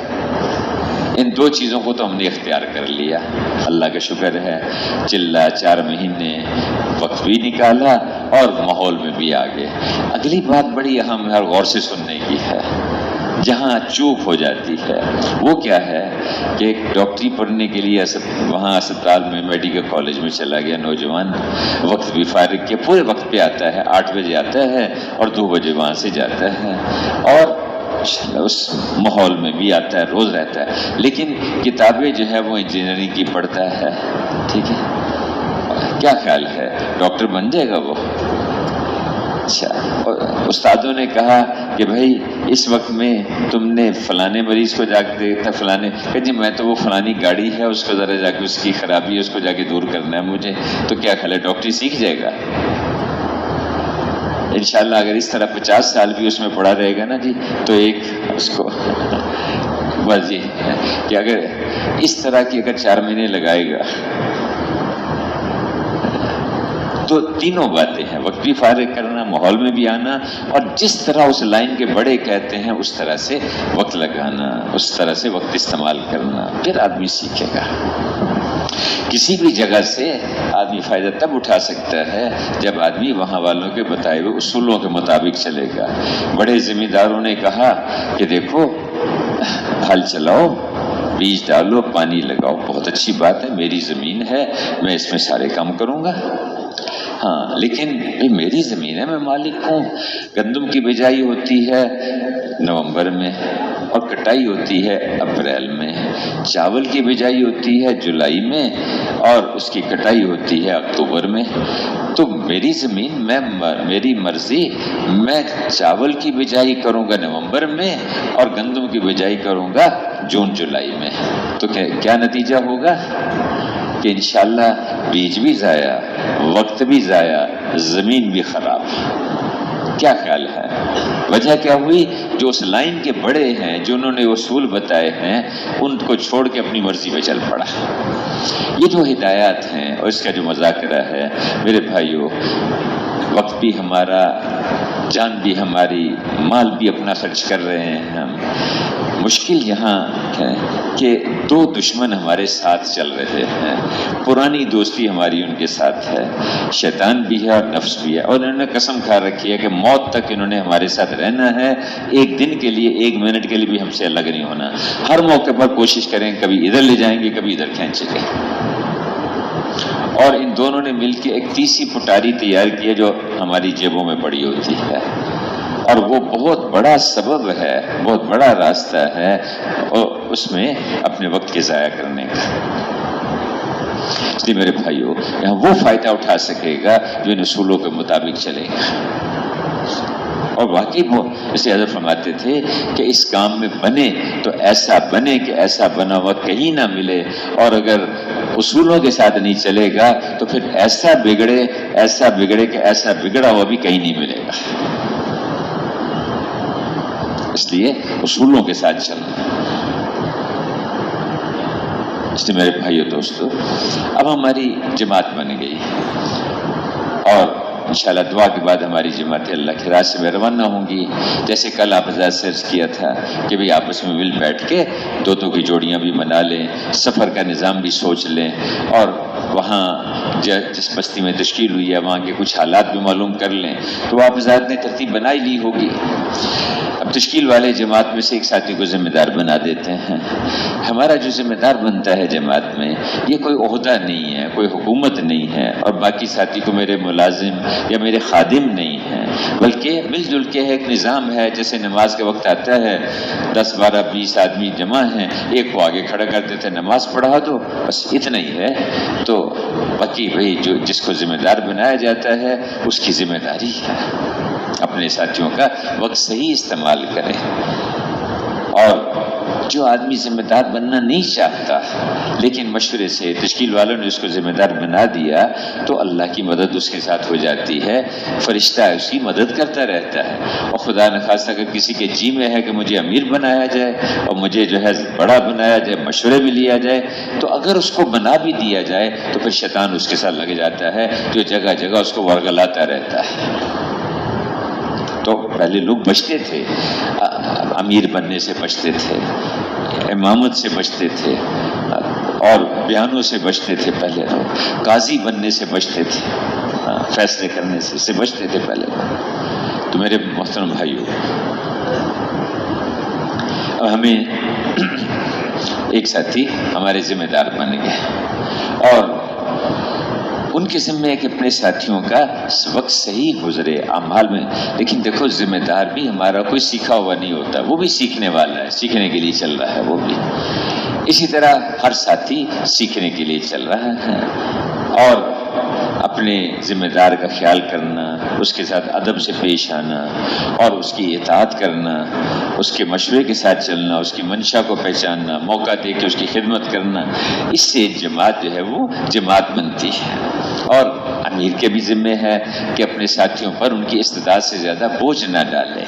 A: ان دو چیزوں کو تو ہم نے اختیار کر لیا، اللہ کا شکر ہے۔ چلا 4 مہینے وقت بھی نکالا اور ماحول میں بھی آگے۔ اگلی بات بڑی اہم ہے اور غور سے سننے کی ہے، جہاں چوپ ہو جاتی ہے وہ کیا ہے کہ ایک ڈاکٹری پڑھنے کے لیے وہاں اسپتال میں میڈیکل کالج میں چلا گیا نوجوان، وقت بھی فارغ کیا، پورے وقت پہ آتا ہے، 8 بجے آتا ہے اور 2 بجے وہاں سے جاتا ہے، اور اس ماحول میں بھی آتا ہے، روز رہتا ہے، لیکن کتابیں جو ہے وہ انجینئرنگ کی پڑھتا ہے۔ ٹھیک ہے، کیا خیال ہے ڈاکٹر بن جائے گا وہ؟ اچھا، استادوں نے کہا کہ بھائی اس وقت میں تم نے فلانے مریض کو جا کے دیکھتا، فلانے کہ جی میں تو وہ فلانی گاڑی ہے اس کو ذرا جا کے اس کی خرابی ہے اس کو جا کے دور کرنا ہے مجھے، تو کیا خیال ہے ڈاکٹری سیکھ جائے گا؟ انشاءاللہ اگر اس طرح 50 سال بھی اس میں پڑا رہے گا نا جی تو ایک اس کو بس یہ ہے کہ اگر اس طرح کی اگر 4 مہینے لگائے گا تو تینوں باتیں ہیں، وقت بھی فارغ کرنا، ماحول میں بھی آنا، اور جس طرح اس لائن کے بڑے کہتے ہیں اس طرح سے وقت لگانا، اس طرح سے وقت استعمال کرنا، پھر آدمی سیکھے گا۔ کسی بھی جگہ سے آدمی فائدہ تب اٹھا سکتا ہے جب آدمی وہاں والوں کے بتائے ہوئے اصولوں کے مطابق چلے گا۔ بڑے ذمہ داروں نے کہا کہ دیکھو ہل چلاؤ، بیج ڈالو، پانی لگاؤ، بہت اچھی بات ہے، میری زمین ہے، میں اس میں سارے کام کروں گا۔ ہاں لیکن میری زمین ہے، میں مالک ہوں۔ گندم کی بجائی ہوتی ہے نومبر میں اور کٹائی ہوتی ہے اپریل میں، چاول کی بجائی ہوتی ہے جولائی میں اور اس کی کٹائی ہوتی ہے اکتوبر میں۔ تو میری زمین، میری مرضی، میں چاول کی بجائی کروں گا نومبر میں اور گندم کی بجائی کروں گا جون جولائی میں۔ تو کیا نتیجہ ہوگا کہ انشاءاللہ بیج بھی ضائع، وقت بھی ضائع، زمین بھی خراب۔ کیا خیال ہے؟ وجہ کیا ہوئی؟ جو اس لائن کے بڑے ہیں، جو انہوں نے اصول بتائے ہیں، ان کو چھوڑ کے اپنی مرضی پہ چل پڑا۔ یہ جو ہدایات ہیں اور اس کا جو مذاکرہ ہے میرے بھائیوں، وقت بھی ہمارا، جان بھی ہماری، مال بھی اپنا خرچ کر رہے ہیں ہم۔ مشکل یہاں ہے کہ دو دشمن ہمارے ساتھ چل رہے ہیں، پرانی دوستی ہماری ان کے ساتھ ہے، شیطان بھی ہے اور نفس بھی ہے، اور انہوں نے قسم کھا رکھی ہے کہ موت تک انہوں نے ہمارے ساتھ رہنا ہے، ایک دن کے لیے، ایک منٹ کے لیے بھی ہم سے الگ نہیں ہونا۔ ہر موقع پر کوشش کریں، کبھی ادھر لے جائیں گے، کبھی ادھر کھینچیں گے۔ اور ان دونوں نے مل کے ایک تیسری پٹاری تیار کی ہے جو ہماری جیبوں میں پڑی ہوتی ہے، اور وہ بہت بڑا سبب ہے، بہت بڑا راستہ ہے اور اس میں اپنے وقت کے ضائع کرنے کا۔ اس لیے میرے بھائیوں، یہاں وہ فائدہ اٹھا سکے گا جو ان اصولوں کے مطابق چلے گا۔ اور واقعی وہ اسے حضرت فرماتے تھے کہ اس کام میں بنے تو ایسا بنے کہ ایسا بنا ہوا کہیں نہ ملے، اور اگر اصولوں کے ساتھ نہیں چلے گا تو پھر ایسا بگڑے کہ ایسا بگڑا ہوا بھی کہیں نہیں ملے گا۔ اس لیے اصولوں کے ساتھ چلنا۔ اس لیے میرے بھائیو دوستو، اب ہماری جماعت بن گئی اور انشاءاللہ دعا کے بعد ہماری جماعتیں اللہ کی راہ سے روانہ ہوں گی۔ جیسے کل آپ حضرات سے عرض کیا تھا کہ بھئی آپس میں مل بیٹھ کے دو کی جوڑیاں بھی بنا لیں، سفر کا نظام بھی سوچ لیں، اور وہاں جس بستی میں تشکیل ہوئی ہے وہاں کے کچھ حالات بھی معلوم کر لیں۔ تو آپ حضرات نے ترتیب بنائی لی ہوگی۔ اب تشکیل والے جماعت میں سے ایک ساتھی کو ذمہ دار بنا دیتے ہیں۔ ہمارا جو ذمہ دار بنتا ہے جماعت میں، یہ کوئی عہدہ نہیں ہے، کوئی حکومت نہیں ہے، اور باقی ساتھی کو میرے ملازم یا میرے خادم نہیں ہیں، بلکہ مل جل کے ایک نظام ہے۔ جیسے نماز کا وقت آتا ہے، 10 12 20 آدمی جمع ہیں، ایک کو آگے کھڑا کر دیتے ہیں، نماز پڑھا دو، بس اتنا ہی ہے۔ تو باقی بھائی جس کو ذمہ دار بنایا جاتا ہے اس کی ذمہ داری ہے اپنے ساتھیوں کا وقت صحیح استعمال کرے۔ اور جو آدمی ذمہ دار بننا نہیں چاہتا لیکن مشورے سے تشکیل والوں نے اس کو ذمہ دار بنا دیا، تو اللہ کی مدد اس کے ساتھ ہو جاتی ہے، فرشتہ اس کی مدد کرتا رہتا ہے۔ اور خدا نخواستہ اگر کسی کے جی میں ہے کہ مجھے امیر بنایا جائے اور مجھے جو ہے بڑا بنایا جائے، مشورے بھی لیا جائے، تو اگر اس کو بنا بھی دیا جائے تو پھر شیطان اس کے ساتھ لگ جاتا ہے، جو جگہ جگہ اس کو ورگلاتا رہتا ہے۔ تو پہلے لوگ بچتے تھے، امیر بننے سے بچتے تھے، امامت سے بچتے تھے، اور بیانوں سے بچتے تھے پہلے لوگ، قاضی بننے سے بچتے تھے، فیصلے کرنے سے بچتے تھے پہلے لوگ۔ تو میرے محترم بھائیو، اب ہمیں ایک ساتھی ہمارے ذمہ دار بن گئے، اور ان کے ذمہ ہے کہ اپنے ساتھیوں کا وقت صحیح گزرے اعمال میں۔ لیکن دیکھو، ذمہ دار بھی ہمارا کوئی سیکھا ہوا نہیں ہوتا، وہ بھی سیکھنے والا ہے، سیکھنے کے لیے چل رہا ہے وہ بھی۔ اسی طرح ہر ساتھی سیکھنے کے لیے چل رہا ہے، اور اپنے ذمہ دار کا خیال کرنا، اس کے ساتھ ادب سے پیش آنا، اور اس کی اطاعت کرنا، اس کے مشورے کے ساتھ چلنا، اس کی منشا کو پہچاننا، موقع دے کے اس کی خدمت کرنا، اس سے جماعت جو ہے وہ جماعت بنتی ہے۔ اور امیر کے بھی ذمہ ہے کہ اپنے ساتھیوں پر ان کی استطاعت سے زیادہ بوجھ نہ ڈالے،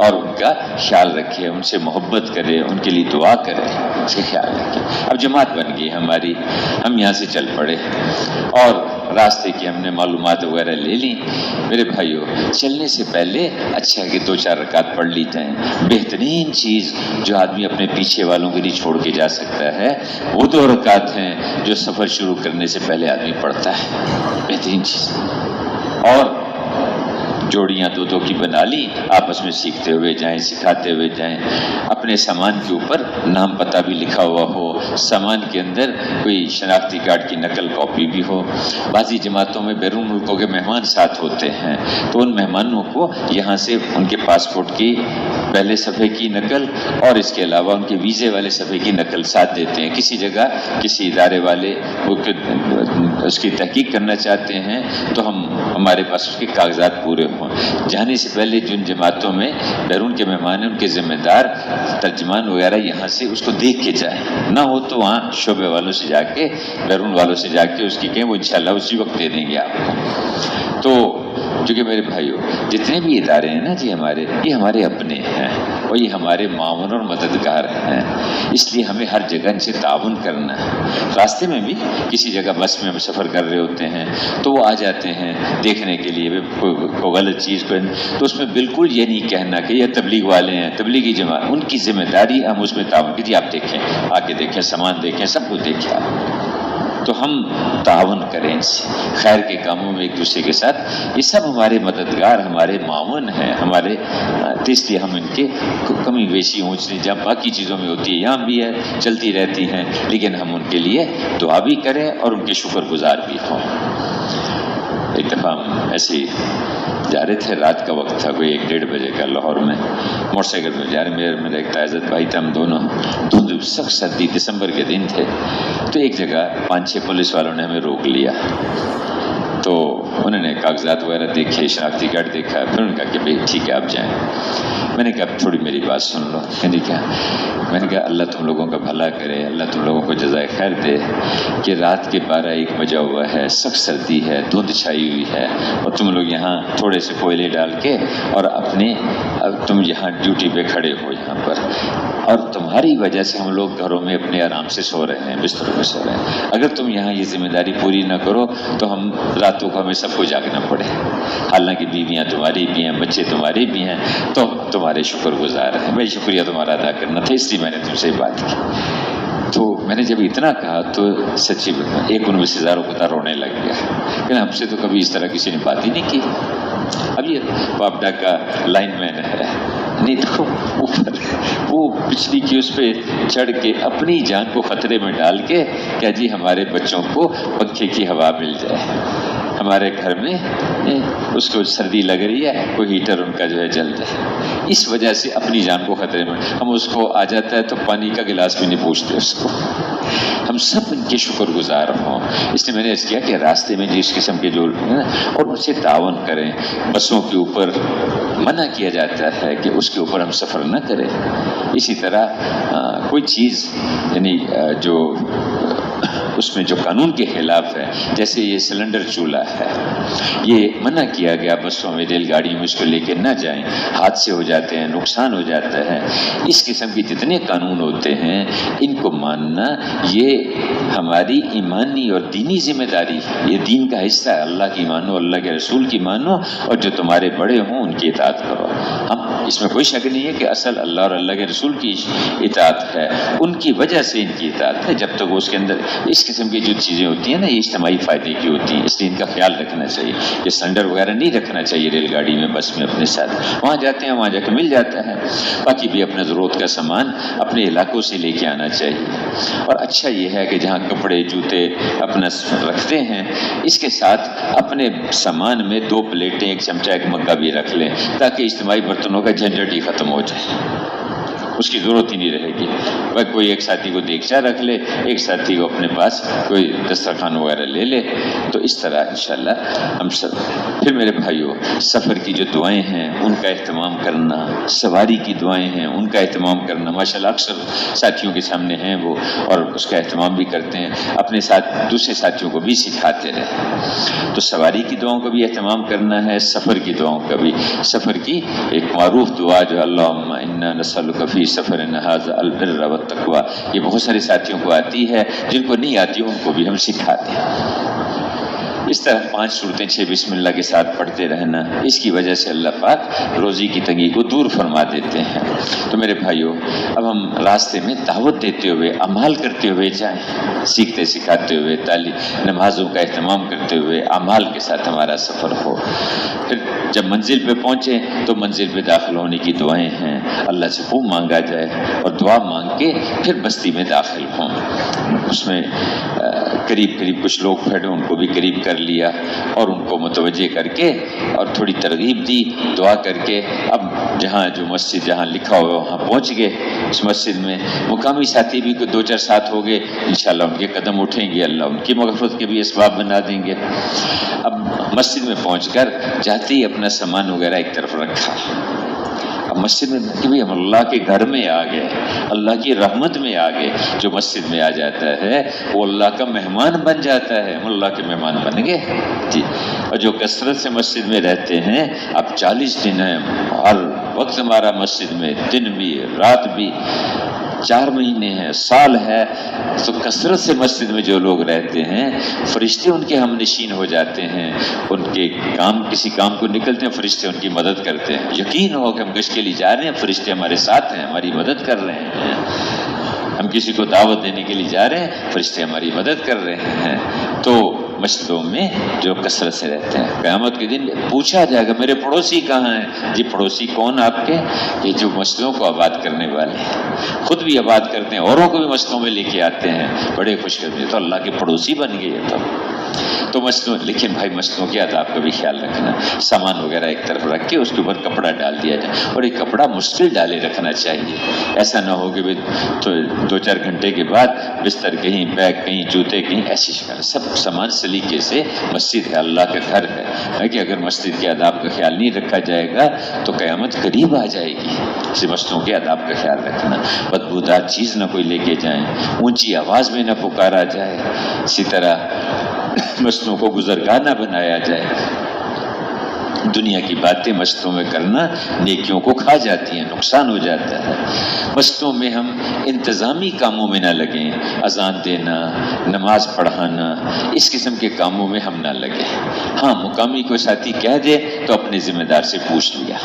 A: اور ان کا خیال رکھے، ان سے محبت کرے، ان کے لیے دعا کرے، اس کا خیال رکھے۔ اب جماعت بن گئی ہماری، ہم یہاں سے چل پڑے، اور راستے کی ہم نے معلومات وغیرہ لے لی۔ میرے بھائیو، چلنے سے پہلے اچھا ہے کہ 2-4 رکعت پڑھ لی جائیں۔ بہترین چیز جو آدمی اپنے پیچھے والوں کے لیے چھوڑ کے جا سکتا ہے وہ 2 رکعت ہیں جو سفر شروع کرنے سے پہلے آدمی پڑھتا ہے، بہترین چیز۔ اور جوڑیاں 2-2 کی بنا لی، آپس میں سیکھتے ہوئے جائیں، سکھاتے ہوئے جائیں۔ اپنے سامان کے اوپر نام پتہ بھی لکھا ہوا ہو، سامان کے اندر کوئی شناختی کارڈ کی نقل کاپی بھی ہو۔ بعضی جماعتوں میں بیرون ملکوں کے مہمان ساتھ ہوتے ہیں تو ان مہمانوں کو یہاں سے ان کے پاسپورٹ کی پہلے صفحے کی نقل اور اس کے علاوہ ان کے ویزے والے صفحے کی نقل ساتھ دیتے ہیں۔ کسی جگہ کسی ادارے والے اس کی تحقیق کرنا چاہتے ہیں تو ہمارے پاس اس کے کاغذات پورے ہوں۔ جانے سے پہلے جن جماعتوں میں بیرون کے مہمان ہیں ان کے ذمہ دار ترجمان وغیرہ یہاں سے اس کو دیکھ کے جائیں، نہ ہو تو وہاں شعبے والوں سے جا کے، بیرون والوں سے جا کے اس کی کہیں، وہ انشاءاللہ اسی وقت دے دیں گے آپ کو۔ تو چونکہ میرے بھائیوں، جتنے بھی ادارے ہیں نا جی ہمارے، یہ ہمارے اپنے ہیں اور یہ ہمارے معاون اور مددگار ہیں، اس لیے ہمیں ہر جگہ ان سے تعاون کرنا ہے۔ راستے میں بھی کسی جگہ بس میں ہم سفر کر رہے ہوتے ہیں تو وہ آ جاتے ہیں دیکھنے کے لیے کوئی غلط چیز کو، تو اس میں بالکل یہ نہیں کہنا کہ یہ تبلیغ والے ہیں، تبلیغی جماعت، ان کی ذمہ داری ہم اس میں تعاون کیجیے، آپ دیکھیں، آ کے دیکھیں، سامان دیکھیں، سب کچھ دیکھیں آپ، تو ہم تعاون کریں ان سے خیر کے کاموں میں ایک دوسرے کے ساتھ۔ یہ سب ہمارے مددگار، ہمارے معاون ہیں، ہمارے، تو اس لیے ہم ان کے کمی بیشی اونچ نیچ جہاں باقی چیزوں میں ہوتی ہے یہاں بھی ہے، چلتی رہتی ہیں، لیکن ہم ان کے لیے دعا بھی کریں اور ان کے شکر گزار بھی ہوں۔ ایک دفعہ ہم ایسے ہی جا رہے تھے، رات کا وقت تھا، کوئی 1-1:30 بجے کا، لاہور میں موٹر سائیکل میں جا رہے، میرا ایک تعزت بھائی تھا، ہم دونوں، دھند سخت سردی، دسمبر کے دن تھے، تو ایک جگہ 5-6 پولیس والوں نے ہمیں روک لیا، تو انہوں نے کاغذات وغیرہ دیکھے، شناختی کارڈ دیکھا، پھر انہوں نے کہا کہ بھائی ٹھیک ہے آپ جائیں۔ میں نے کہا تھوڑی میری بات سن لو۔ کہنے کیا؟ میں نے کہا اللہ تم لوگوں کا بھلا کرے، اللہ تم لوگوں کو جزائے خیر دے کہ رات کے 12-1 بجا ہوا ہے، سخت سردی ہے، دھند چھائی ہوئی ہے، اور تم لوگ یہاں تھوڑے سے کوئلے ڈال کے اور تم یہاں ڈیوٹی پہ کھڑے ہو یہاں پر، اور تمہاری وجہ سے ہم لوگ گھروں میں اپنے آرام سے سو رہے ہیں، بستروں میں سو رہے ہیں، اگر تم یہاں یہ ذمہ داری پوری نہ کرو تو ہم راتوں کو ہمیں سب کو جاگنا پڑے، حالانکہ بیویاں تمہاری بھی ہیں، بچے تمہارے بھی ہیں، تو تمہارے شکر گزار ہیں، میں شکریہ تمہارا ادا کرنا تھا، اس لیے میں نے تم سے بات کی۔ تو میں نے جب اتنا کہا تو سچی ایک ان میں سے ہزاروں کو رونے لگ گیا، کہ ہم سے تو کبھی اس طرح کسی نے بات ہی نہیں کی۔ اب یہ پاپڈا کا لائن مین ہے، نہیں تو اوپر وہ بجلی کی اس پہ چڑھ کے اپنی جان کو خطرے میں ڈال کے کیا جی ہمارے بچوں کو پنکھے کی ہوا مل جائے، ہمارے گھر میں اس کو سردی لگ رہی ہے، کوئی ہیٹر ان کا جو ہے جل جائے، اس وجہ سے اپنی جان کو خطرے میں، ہم اس کو آ جاتا ہے تو پانی کا گلاس بھی نہیں پوچھتے اس کو۔ ہم سب ان کے شکر گزار ہوں، اس لیے میں نے اس کیا کہ راستے میں جس قسم کے جو اور ان سے تعاون کریں۔ بسوں کے اوپر منع کیا جاتا ہے کہ اس کے اوپر ہم سفر نہ کریں، اسی طرح کوئی چیز یعنی جو اس میں جو قانون کے خلاف ہے، جیسے یہ سلنڈر چولہا ہے، یہ منع کیا گیا، بسوں میں ریل گاڑیوں میں اس کو لے کے نہ جائیں، حادثے ہو جاتے ہیں، نقصان ہو جاتا ہے۔ اس قسم کے جتنے قانون ہوتے ہیں ان کو ماننا یہ ہماری ایمانی اور دینی ذمہ داری ہے، یہ دین کا حصہ ہے، اللہ کی مانو، اللہ کے رسول کی مانو، اور جو تمہارے بڑے ہوں ان کی اطاعت کرو۔ ہم اس میں کوئی شک نہیں ہے کہ اصل اللہ اور اللہ کے رسول کی اطاعت ہے، ان کی وجہ سے ان کی اطاعت ہے، جب تک وہ اس کے اندر اس قسم کی جو چیزیں ہوتی ہیں نا یہ اجتماعی فائدے کی ہوتی ہیں، اس لیے ان کا خیال رکھنا چاہیے، یہ سلنڈر وغیرہ نہیں رکھنا چاہیے ریل گاڑی میں، بس میں اپنے ساتھ، وہاں جاتے ہیں وہاں جا کے مل جاتا ہے، باقی بھی اپنا ضرورت کا سامان اپنے علاقوں سے لے کے آنا چاہیے۔ اور اچھا یہ ہے کہ جہاں کپڑے جوتے اپنا رکھتے ہیں اس کے ساتھ اپنے سامان میں 2 پلیٹیں، 1 چمچہ، 1 مگا بھی رکھ لیں تاکہ اجتماعی برتنوں کا جھنجھٹ ہی ختم ہو جائے، اس کی ضرورت ہی نہیں رہے گی۔ بھائی کوئی ایک ساتھی کو دیگچہ رکھ لے، ایک ساتھی کو اپنے پاس کوئی دسترخوان وغیرہ لے لے، تو اس طرح انشاءاللہ ہم سب۔ پھر میرے بھائیوں، سفر کی جو دعائیں ہیں ان کا اہتمام کرنا، سواری کی دعائیں ہیں ان کا اہتمام کرنا، ماشاءاللہ اکثر ساتھیوں کے سامنے ہیں وہ اور اس کا اہتمام بھی کرتے ہیں، اپنے ساتھ دوسرے ساتھیوں کو بھی سکھاتے رہے۔ تو سواری کی دعاؤں کا بھی اہتمام کرنا ہے، سفر کی دعاؤں کا بھی۔ سفر کی ایک معروف دعا جو اللہم انا نسألک فی سفرنا ھذا البر والتقوی، یہ بہت سارے ساتھیوں کو آتی ہے، جن کو نہیں آتی ان کو بھی ہم سکھاتے ہیں۔ اس طرح 5 صورتیں 6 بسم اللہ کے ساتھ پڑھتے رہنا، اس کی وجہ سے اللہ پاک روزی کی تنگی کو دور فرما دیتے ہیں۔ تو میرے بھائیوں، اب ہم راستے میں دعوت دیتے ہوئے، اعمال کرتے ہوئے جائیں، سیکھتے سکھاتے ہوئے، نمازوں کا اہتمام کرتے ہوئے اعمال کے ساتھ ہمارا سفر ہو۔ پھر جب منزل پہ پہنچے تو منزل پہ داخل ہونے کی دعائیں ہیں، اللہ سے خوب مانگا جائے اور دعا مانگ کے پھر بستی میں داخل ہوں۔ اس میں قریب کچھ لوگ کھڑے، ان کو بھی قریب کر لیا اور ان کو متوجہ کر کے اور تھوڑی ترغیب دی، دعا کر کے اب جو مسجد جہاں لکھا ہوا وہاں پہنچ گئے۔ اس مسجد میں مقامی ساتھی بھی 2-4 ساتھ ہو گئے، انشاءاللہ ان کے قدم اٹھیں گے، اللہ ان کی مغفرت کے بھی اسباب بنا دیں گے۔ اب مسجد میں پہنچ کر جاتے ہی اپنا سامان وغیرہ ایک طرف رکھا۔ اب مسجد میں کہ بھی ہم اللہ کے گھر میں آ گئے، اللہ کی رحمت میں آ گئے۔ جو مسجد میں آ جاتا ہے وہ اللہ کا مہمان بن جاتا ہے، ہم اللہ کے مہمان بن گئے جی۔ اور جو کثرت سے مسجد میں رہتے ہیں، اب 40 دن ہیں، ہر وقت ہمارا مسجد میں، دن بھی رات بھی، 4 مہینے ہیں، سال ہے، تو کثرت سے مسجد میں جو لوگ رہتے ہیں، فرشتے ان کے ہم نشین ہو جاتے ہیں، ان کے کسی کام کو نکلتے ہیں، فرشتے ان کی مدد کرتے ہیں۔ یقین ہو کہ ہم گشت کے لیے جا رہے ہیں، فرشتے ہمارے ساتھ ہیں، ہماری مدد کر رہے ہیں۔ ہم کسی کو دعوت دینے کے لیے جا رہے ہیں، فرشتے ہماری مدد کر رہے ہیں۔ تو مسجدوں میں جو کثرت سے رہتے ہیں، قیامت کے دن پوچھا جائے گا میرے پڑوسی کہاں ہیں؟ جی پڑوسی کون آپ کے؟ یہ جو مسجدوں کو آباد کرنے والے ہیں، خود بھی آباد کرتے ہیں، اوروں کو بھی مسجدوں میں لے کے آتے ہیں، بڑے خوش کرتے ہیں، تو اللہ کے پڑوسی بن گئے تو مسجدوں۔ لیکن بھائی مسجدوں کے آداب کا بھی خیال رکھنا، سامان وغیرہ ایک طرف رکھ کے اس کے اوپر کپڑا ڈال دیا جائے، اور ایک کپڑا مشکل ڈالے رکھنا چاہیے۔ ایسا نہ ہو کہ تو 2-4 گھنٹے کے بعد بستر کہیں، بیگ کہیں، جوتے کہیں، ایسی شکل سب سامان سلیقے سے۔ مسجد ہے، اللہ کا گھر ہے کہ اگر مسجد کے آداب کا خیال نہیں رکھا جائے گا تو قیامت قریب آ جائے گی۔ اسی مسجدوں کے آداب کا خیال رکھنا، بدبودار چیز نہ کوئی لے کے جائیں، اونچی آواز میں نہ پکارا جائے، اسی طرح مسجدوں کو گزرگاہ نہ بنایا جائے۔ دنیا کی باتیں مسجدوں میں کرنا نیکیوں کو کھا جاتی ہیں، نقصان ہو جاتا ہے۔ مسجدوں میں ہم انتظامی کاموں میں نہ لگیں، اذان دینا، نماز پڑھانا، اس قسم کے کاموں میں ہم نہ لگیں۔ ہاں مقامی کوئی ساتھی کہہ دے تو اپنے ذمہ دار سے پوچھ لیا،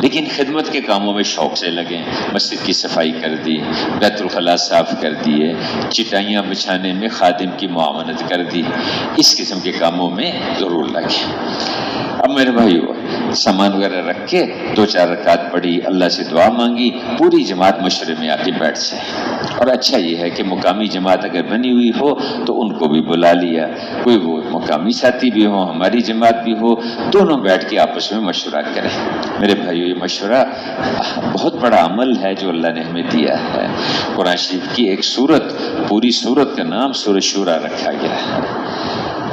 A: لیکن خدمت کے کاموں میں شوق سے لگیں۔ مسجد کی صفائی کر دی، بیت الخلاء صاف کر دیے، چٹائیاں بچھانے میں خادم کی معاونت کر دی، اس قسم کے کاموں میں ضرور لگیں۔ اب میرے بھائیو، سامان وغیرہ رکھ کے 2-4 رکعت پڑھی، اللہ سے دعا مانگی، پوری جماعت مشورے میں آ کے بیٹھ جائے۔ اور اچھا یہ ہے کہ مقامی جماعت اگر بنی ہوئی ہو تو ان کو بھی بلا لیا، کوئی وہ مقامی ساتھی بھی ہو، ہماری جماعت بھی ہو، دونوں بیٹھ کے آپس میں مشورہ کریں۔ میرے بھائیو، یہ مشورہ بہت بڑا عمل ہے جو اللہ نے ہمیں دیا ہے۔ قرآن شریف کی ایک سورت، پوری سورت کا نام سورۃ شورى رکھا گیا ہے۔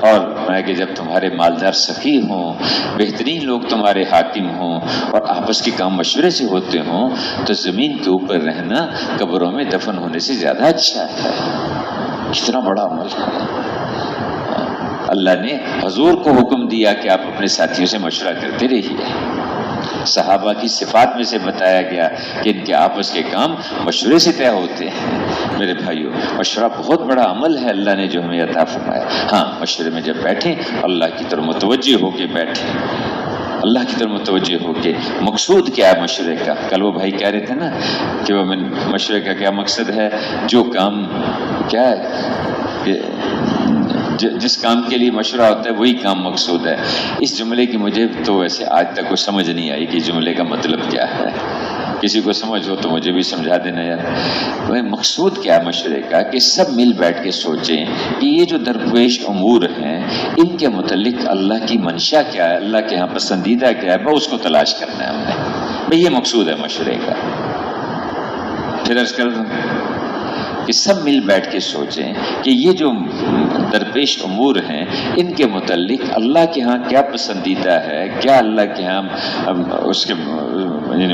A: اور میں کہ جب تمہارے مالدار سخی ہوں، بہترین لوگ تمہارے حاکم ہوں اور آپس کے کام مشورے سے ہوتے ہوں تو زمین کے اوپر رہنا قبروں میں دفن ہونے سے زیادہ اچھا ہے۔ کتنا بڑا عمل ہے۔ اللہ نے حضور کو حکم دیا کہ آپ اپنے ساتھیوں سے مشورہ کرتے رہیے۔ صحابہ کی صفات میں سے بتایا گیا کہ ان کے آپس کے کام مشورے سے طے ہوتے ہیں۔ میرے بھائیو، مشورہ بہت بڑا عمل ہے اللہ نے جو ہمیں عطا فرمایا۔ ہاں مشورے میں جب بیٹھیں اللہ کی طرف متوجہ ہو کے بیٹھیں، اللہ کی طرف متوجہ ہو کے۔ مقصود کیا ہے مشورے کا؟ کل وہ بھائی کہہ رہے تھے نا کہ وہ مشورے کا کیا مقصد ہے، جو کام کیا ہے، جس کام کے لیے مشورہ ہوتا ہے وہی کام مقصود ہے۔ اس جملے کی مجھے تو ویسے آج تک کوئی سمجھ نہیں آئی کہ جملے کا مطلب کیا ہے۔ کسی کو سمجھ ہو تو مجھے بھی سمجھا دینا یار۔ مقصود کیا ہے مشورے کا کہ سب مل بیٹھ کے سوچیں کہ یہ جو درپیش امور ہیں ان کے متعلق اللہ کی منشا کیا ہے، اللہ کے ہاں پسندیدہ کیا ہے، اس کو تلاش کرنا ہے ہم نے۔ بھئی یہ مقصود ہے مشورے کا۔ پھر عرض کر دوں کہ سب مل بیٹھ کے سوچیں کہ یہ جو درپیش امور ہیں ان کے متعلق اللہ کے ہاں کیا پسندیدہ ہے، کیا اللہ کے ہاں اس کے یعنی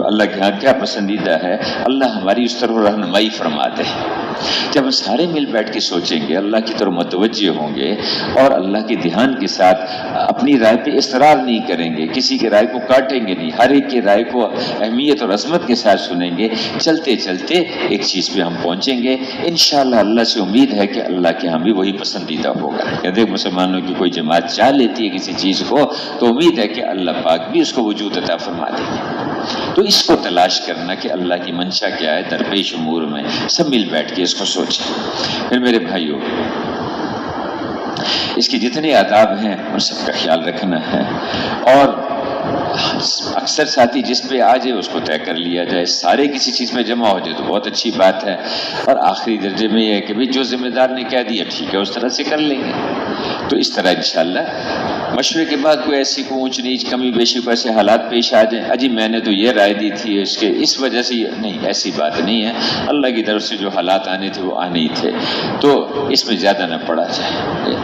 A: اللہ کے ہاں کیا پسندیدہ ہے، اللہ ہماری اس طرف رہنمائی فرما دے۔ جب ہم سارے مل بیٹھ کے سوچیں گے، اللہ کی طرف متوجہ ہوں گے اور اللہ کے دھیان کے ساتھ اپنی رائے پہ اصرار نہیں کریں گے، کسی کی رائے کو کاٹیں گے نہیں، ہر ایک کی رائے کو اہمیت اور عظمت کے ساتھ سنیں گے، چلتے چلتے ایک چیز پہ ہم پہنچیں گے انشاءاللہ۔ اللہ سے امید ہے کہ اللہ کے ہاں بھی وہی پسندیدہ ہوگا۔ کہتے ہیں مسلمانوں کی کوئی جماعت چاہ لیتی ہے کسی چیز کو تو امید ہے کہ اللہ پاک بھی اس کو وجود عطا فرما دیں گے۔ تو اس کو تلاش کرنا کہ اللہ کی منشا کیا ہے درپیش امور میں، سب مل بیٹھ کے اس کو سوچیں۔ پھر میرے بھائیوں، اس کے جتنے آداب ہیں ان سب کا خیال رکھنا ہے، اور اکثر ساتھی جس پہ آ جائے اس کو طے کر لیا جائے، سارے کسی چیز میں جمع ہو جائے تو بہت اچھی بات ہے، اور آخری درجے میں یہ ہے کہ بھی جو ذمہ دار نے کہہ دیا ٹھیک ہے اس طرح سے کر لیں گے۔ تو اس طرح انشاءاللہ مشورے کے بعد کوئی ایسی کو اونچ نیچ کمی بیشی کو ایسے حالات پیش آ جائیں، اجی میں نے تو یہ رائے دی تھی اس وجہ سے نہیں، ایسی بات نہیں ہے، اللہ کی طرف سے جو حالات آنے تھے وہ آنے ہی تھے، تو اس میں زیادہ نہ پڑا جائے۔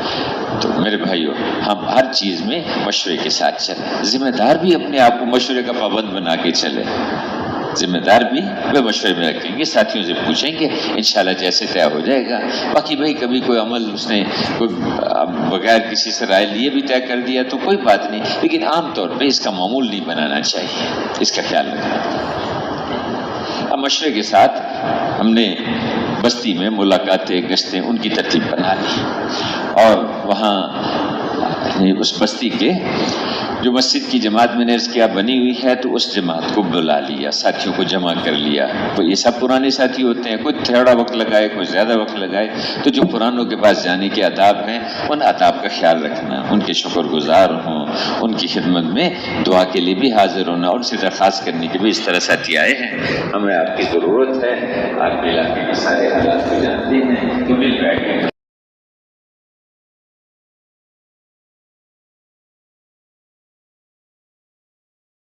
A: تو میرے بھائیوں، ہم ہر چیز میں مشورے کے ساتھ چلیں، ذمہ دار بھی اپنے آپ کو مشورے کا پابند بنا کے چلے، ذمہ دار بھی وہ مشورے میں رکھیں گے، ساتھیوں سے پوچھیں گے، انشاءاللہ جیسے طے ہو جائے گا۔ باقی بھائی کبھی کوئی عمل اس نے بغیر کسی سے رائے لیے بھی طے کر دیا تو کوئی بات نہیں، لیکن عام طور پہ اس کا معمول نہیں بنانا چاہیے، اس کا خیال رکھنا۔ اب مشورے کے ساتھ ہم نے بستی میں ملاقاتیں گشتیں ان کی ترتیب بنا لی، اور وہاں اس بستی کے جو مسجد کی جماعت میں نے عرض کیا بنی ہوئی ہے تو اس جماعت کو بلا لیا، ساتھیوں کو جمع کر لیا۔ تو یہ سب پرانے ساتھی ہوتے ہیں، کوئی تھوڑا وقت لگائے کوئی زیادہ وقت لگائے، تو جو پرانوں کے پاس جانے کے آداب ہیں ان آداب کا خیال رکھنا، ان کے شکر گزار ہوں، ان کی خدمت میں دعا کے لیے بھی حاضر ہونا، اور ان سے درخواست کرنے کے بھی اس طرح ساتھی آئے ہیں، ہمیں آپ کی ضرورت ہے، آپ کے علاقے کے سارے حالات کو جانتے ہیں، تو مل بیٹھ کے